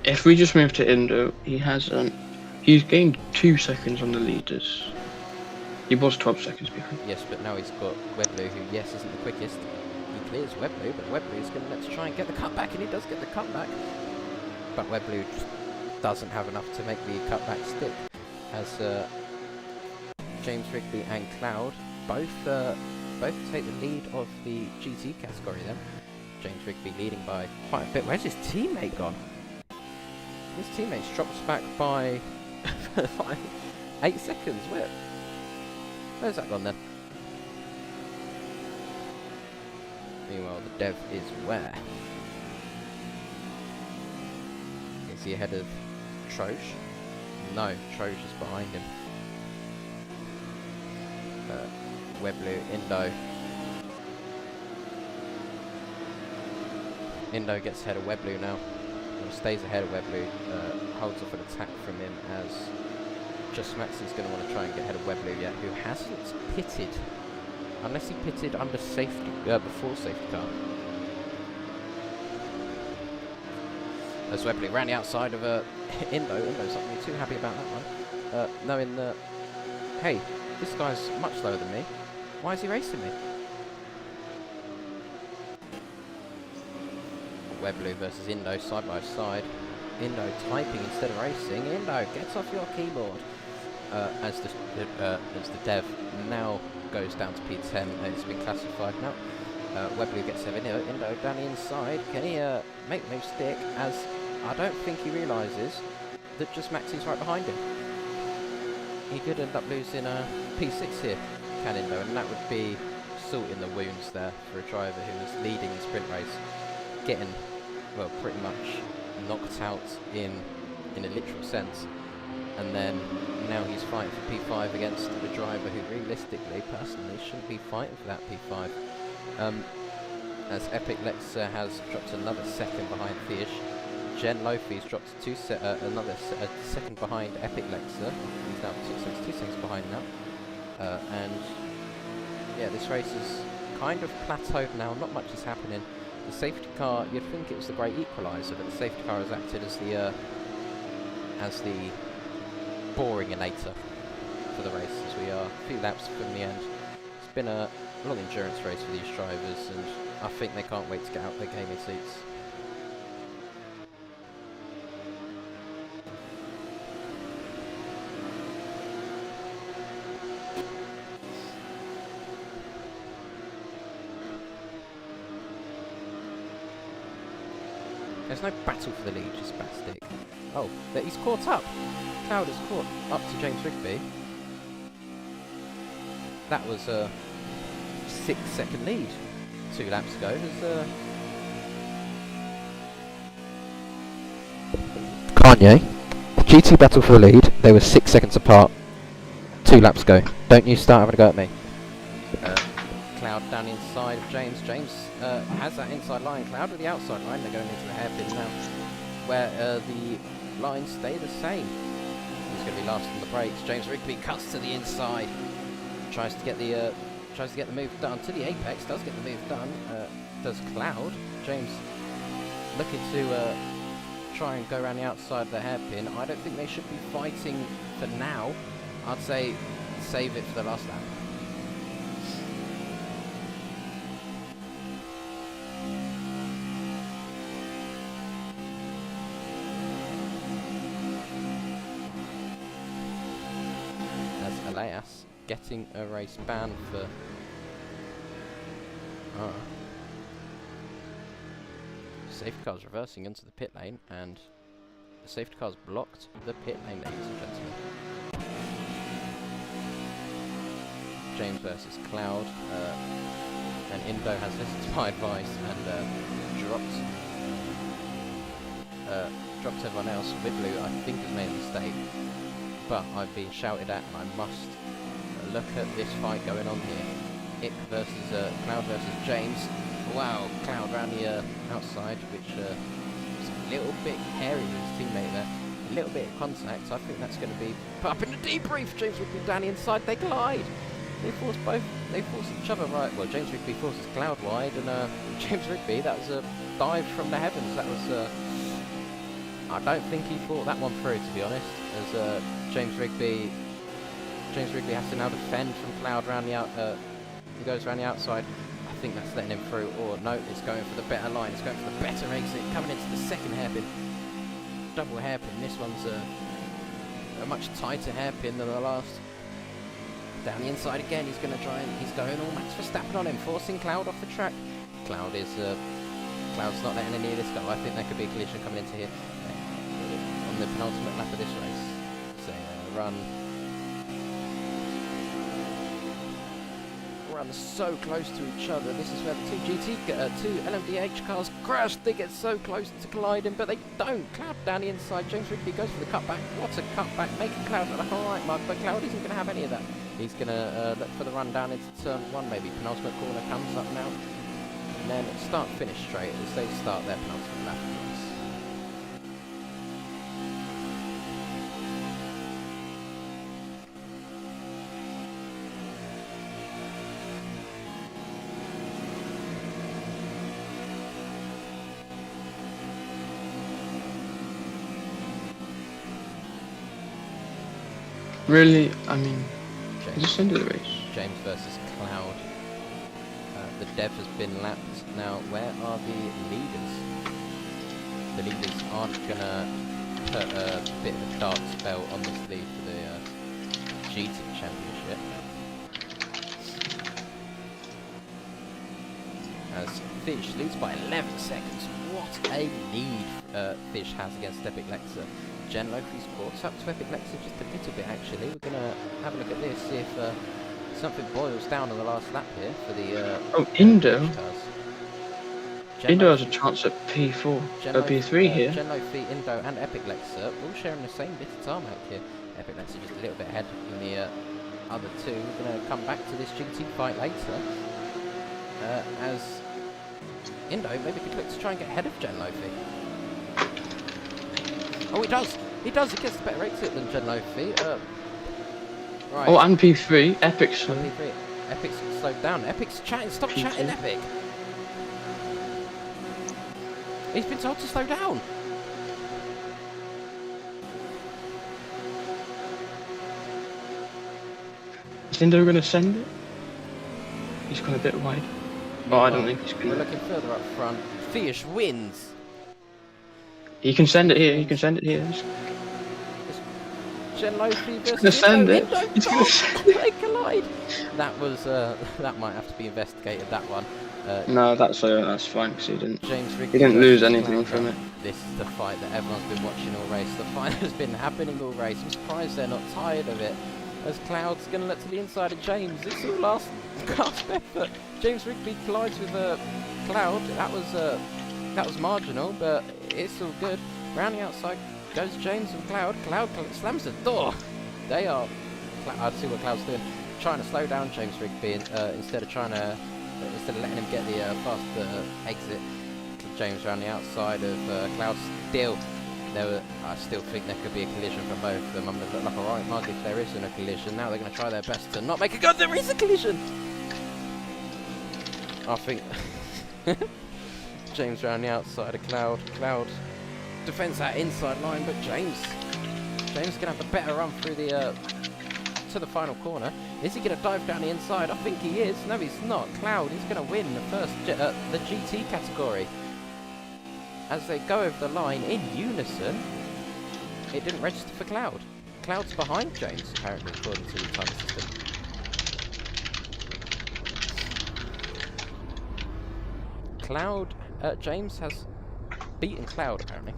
If we just move to Indo, he's gained 2 seconds on the leaders. He was 12 seconds behind. Yes, but now he's got Webblue, who yes isn't the quickest. He clears Webblue, but Webblue is going to try and get the cutback, and he does get the cutback. But Webblue just doesn't have enough to make the cutback stick. As James Rigby and Cloud both take the lead of the GT category then. James Rigby leading by quite a bit. Where's his teammate gone? His teammate's dropped back by 8 seconds. Where's that gone then? Meanwhile, the Dev is where? Is he ahead of Troche? No, Troche is behind him. Webblue, Indo gets ahead of Webblue now. Or stays ahead of Webblue. Holds off an attack from him as Just Maxi's going to want to try and get ahead of Webblue yet, who hasn't pitted. Unless he pitted under safety, before safety car. As Webblue ran the outside of Indo. Indo's not going to be too happy about that one. Knowing that, hey, this guy's much slower than me. Why is he racing me? Webblue versus Indo side by side. Indo typing instead of racing. Indo gets off your keyboard. As the Dev now goes down to P10. It's been classified now. Webblue gets him Indo down the inside. Can he make the move stick? As I don't think he realises that Just Maxi's right behind him. He could end up losing P6 here, can Indo, and that would be salt in the wounds there for a driver who was leading the sprint race, getting, well, pretty much knocked out in a literal sense and then now he's fighting for P5 against a driver who realistically, personally, shouldn't be fighting for that P5. As Epic Lexa has dropped another second behind Fish. Jen Lofi's dropped another second behind Epic Lexa. He's now 2 seconds behind now. And yeah, this race is kind of plateaued now. Not much is happening. The safety car, you'd think it was the great equaliser, but the safety car has acted as the boringinator for the race, as we are a few laps from the end. It's been a long endurance race for these drivers, and I think they can't wait to get out their gaming seats. There's no battle for the lead, just Bastic. Oh, but he's caught up! Cloud is caught up to James Rigby. That was a 6-second lead 2 laps ago. Kanye, GT battle for the lead. They were 6 seconds apart 2 laps ago. Don't you start having a go at me. Cloud down inside of James. James has that inside line. Cloud with the outside line. They're going into the hairpin now, where the lines stay the same. He's going to be last on the brakes. James Rigby cuts to the inside. Tries to get the move done to the apex. Does get the move done. Does Cloud. James looking to try and go around the outside of the hairpin. I don't think they should be fighting for now. I'd say save it for the last lap. Elias getting a race ban for safety car's reversing into the pit lane, and the safety car's blocked the pit lane, ladies and gentlemen. James versus Cloud, and Indo has listened to my advice and dropped everyone else. Widlu, I think, has made a mistake. But I've been shouted at, and I must look at this fight going on here. Ick versus Cloud versus James. Wow, Cloud around the outside, which is a little bit hairy with his teammate there. A little bit of contact. I think that's going to be put up in the debrief. James Rigby down the inside. They collide. They force each other right. Well, James Rigby forces Cloud wide, and James Rigby, that was a dive from the heavens. That was. I don't think he thought that one through, to be honest. As James Rigby has to now defend from Cloud around the he goes around the outside. I think that's letting him through. Or no, it's going for the better line. It's going for the better exit. Coming into the second hairpin, double hairpin. This one's a much tighter hairpin than the last. Down the inside again. He's going to try and he's going all Max Verstappen on him, forcing Cloud off the track. Cloud's not letting any of this go. I think there could be a collision coming into here. On the penultimate lap of this race. So run so close to each other. This is where the two LMDH cars crash. They get so close to colliding, but they don't. Cloud down the inside. James Rigby goes for the cutback. What a cutback, making Cloud look like a right mug, but Cloud isn't going to have any of that. He's going to look for the run down into turn 1, maybe. Penultimate corner comes up now. And then start-finish straight as they start their penultimate lap. Really? I mean, just end the race. James versus Cloud. The dev has been lapped. Now, where are the leaders? The leaders aren't going to put a bit of a dark spell on this lead for the GT Championship. As Fish leads by 11 seconds. What a lead Fish has against Epic Lexa. Jen Lofi's caught up to Epic Lexa just a little bit, actually. We're going to have a look at this, see if something boils down on the last lap here for the... Indo? Indo has a chance at P4, P3 here. Jen Lofi, Indo and Epic Lexa all sharing the same bit of tarmac here. Epic Lens are just a little bit ahead in the other two. We're going to come back to this GT fight later. As Indo maybe could look to try and get ahead of Gen Lofi. Oh, he does! He does! He gets the better exit than Gen Lofi. Right. Oh, and P3. Epic's. P3. Epic's slowed down. Epic's chatting. Stop P3. chatting, Epic! He's been told to slow down. Is Indo going to send it? He's gone a bit wide. Oh, I don't think he's going to. We're looking further up front. Fish wins. He can send it here. He can send it here. Gen Lofi versus Gonna send it. Indo. He's gonna send it. They collide. That was that might have to be investigated. That one. No, that's fine because he didn't. James He didn't lose anything from it. This is the fight that everyone's been watching all race. The fight has been happening all race. I'm surprised they're not tired of it. As Cloud's going to let to the inside of James. It's all last effort. James Rigby collides with Cloud. That was marginal, but it's all good. Round the outside goes James and Cloud. Cloud slams the door. They are. I see what Cloud's doing. Trying to slow down James Rigby instead of letting him get the fast exit. James around the outside of Cloud. Still, I still think there could be a collision from both of them. I'm going to look like a right mug if there isn't a collision. Now they're going to try their best to not make a God, there is a collision! I think James around the outside of Cloud. Cloud defends that inside line, but James is going to have the better run through the to the final corner. Is he going to dive down the inside? I think he is. No, he's not. Cloud is going to win the first the GT category. As they go over the line in unison, it didn't register for Cloud. Cloud's behind James, apparently, according to the time system. Cloud, James has beaten Cloud, apparently.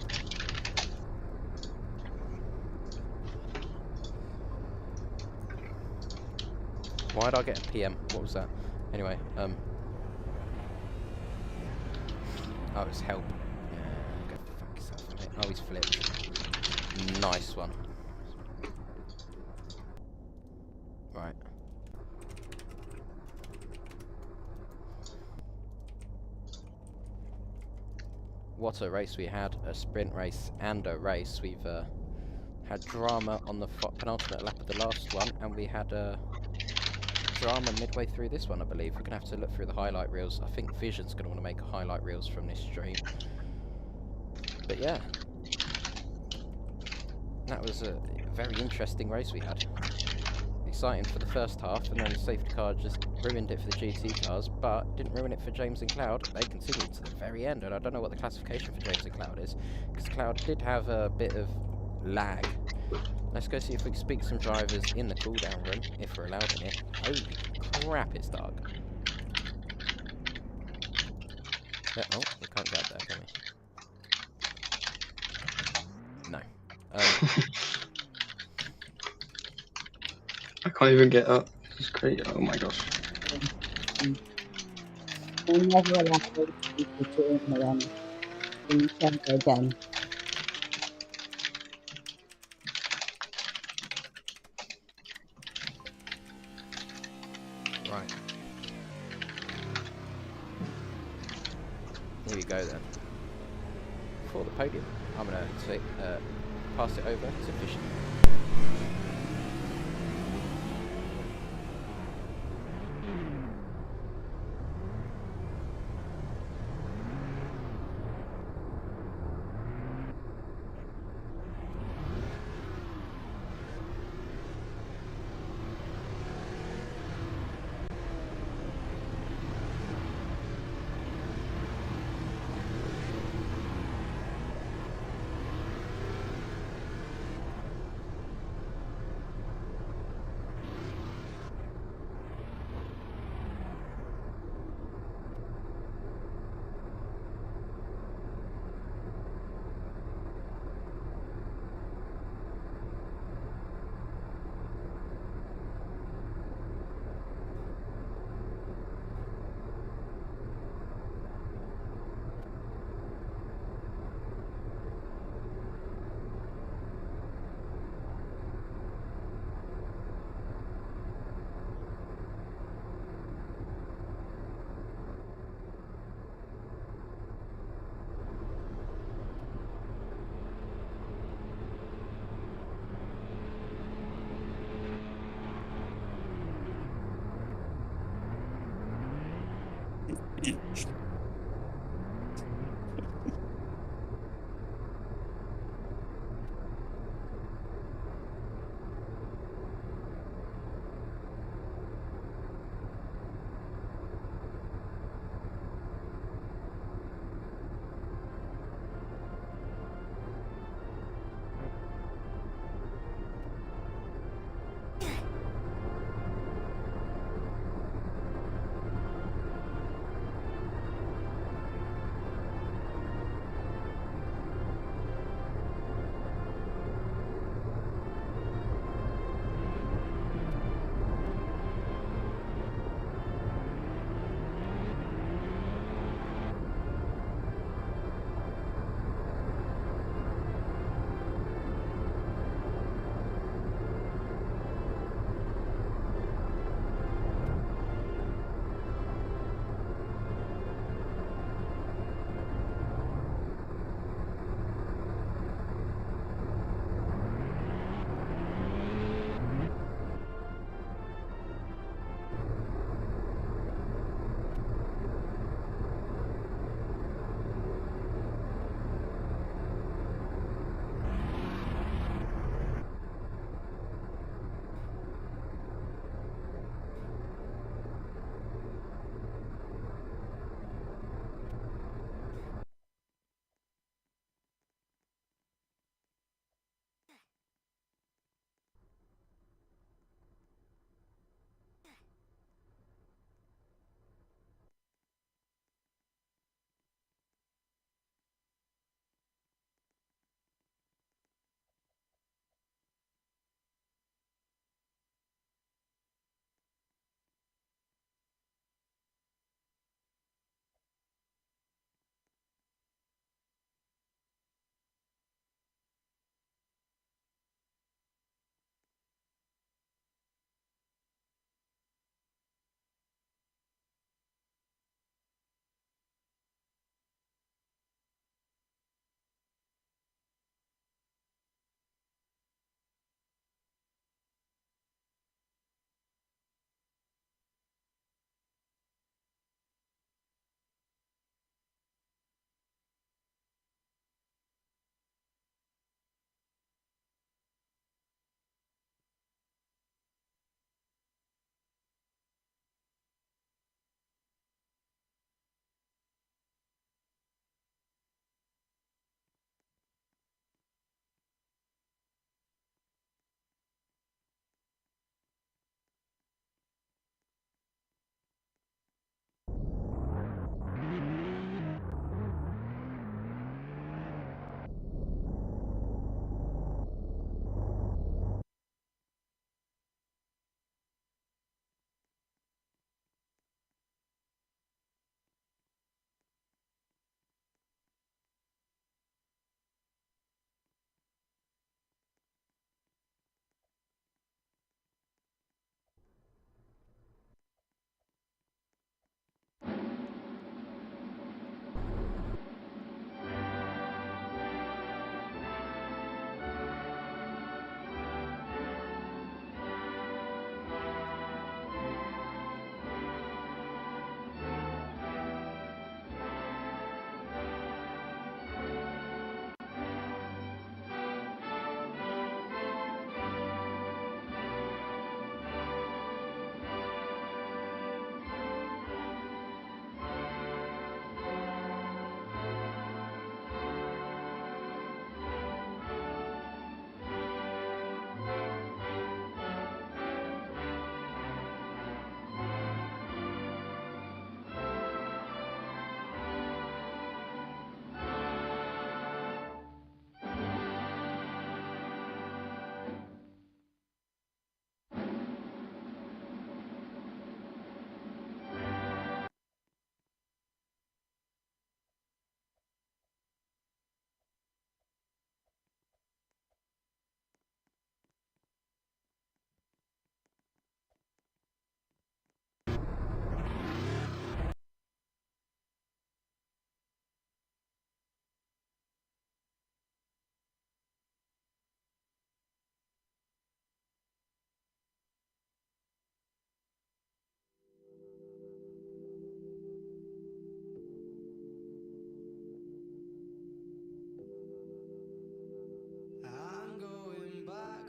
Why'd I get a PM? What was that? Anyway, oh, it's help. Yeah, go fuck yourself, mate. Oh, he's flipped. Nice one. Right. What a race we had. A sprint race and a race. We've had drama on the penultimate lap of the last one, and we had drama midway through this one, I believe. We're going to have to look through the highlight reels. I think Vision's going to want to make highlight reels from this stream. But yeah. That was a very interesting race we had. Exciting for the first half, and then the safety car just ruined it for the GT cars, but didn't ruin it for James and Cloud. They continued to the very end, and I don't know what the classification for James and Cloud is, because Cloud did have a bit of lag. Let's go see if we can speak to some drivers in the cooldown room, if we're allowed in it. Holy crap, it's dark. Oh, we can't get up there, can we? No. I can't even get up. This is great. Oh my gosh. We'll never allow people to turn around. We can go again. Right. Here we go then. For the podium, I'm going to pass it over to Vision.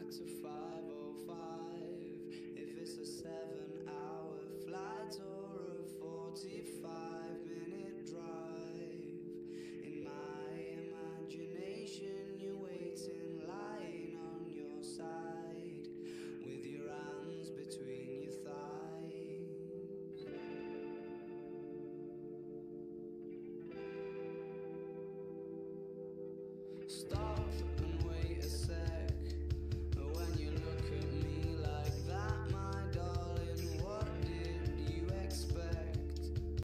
back to 5:05. If it's a 7-hour flight or a 45-minute drive, in my imagination you're waiting, lying on your side, with your hands between your thighs. Stop.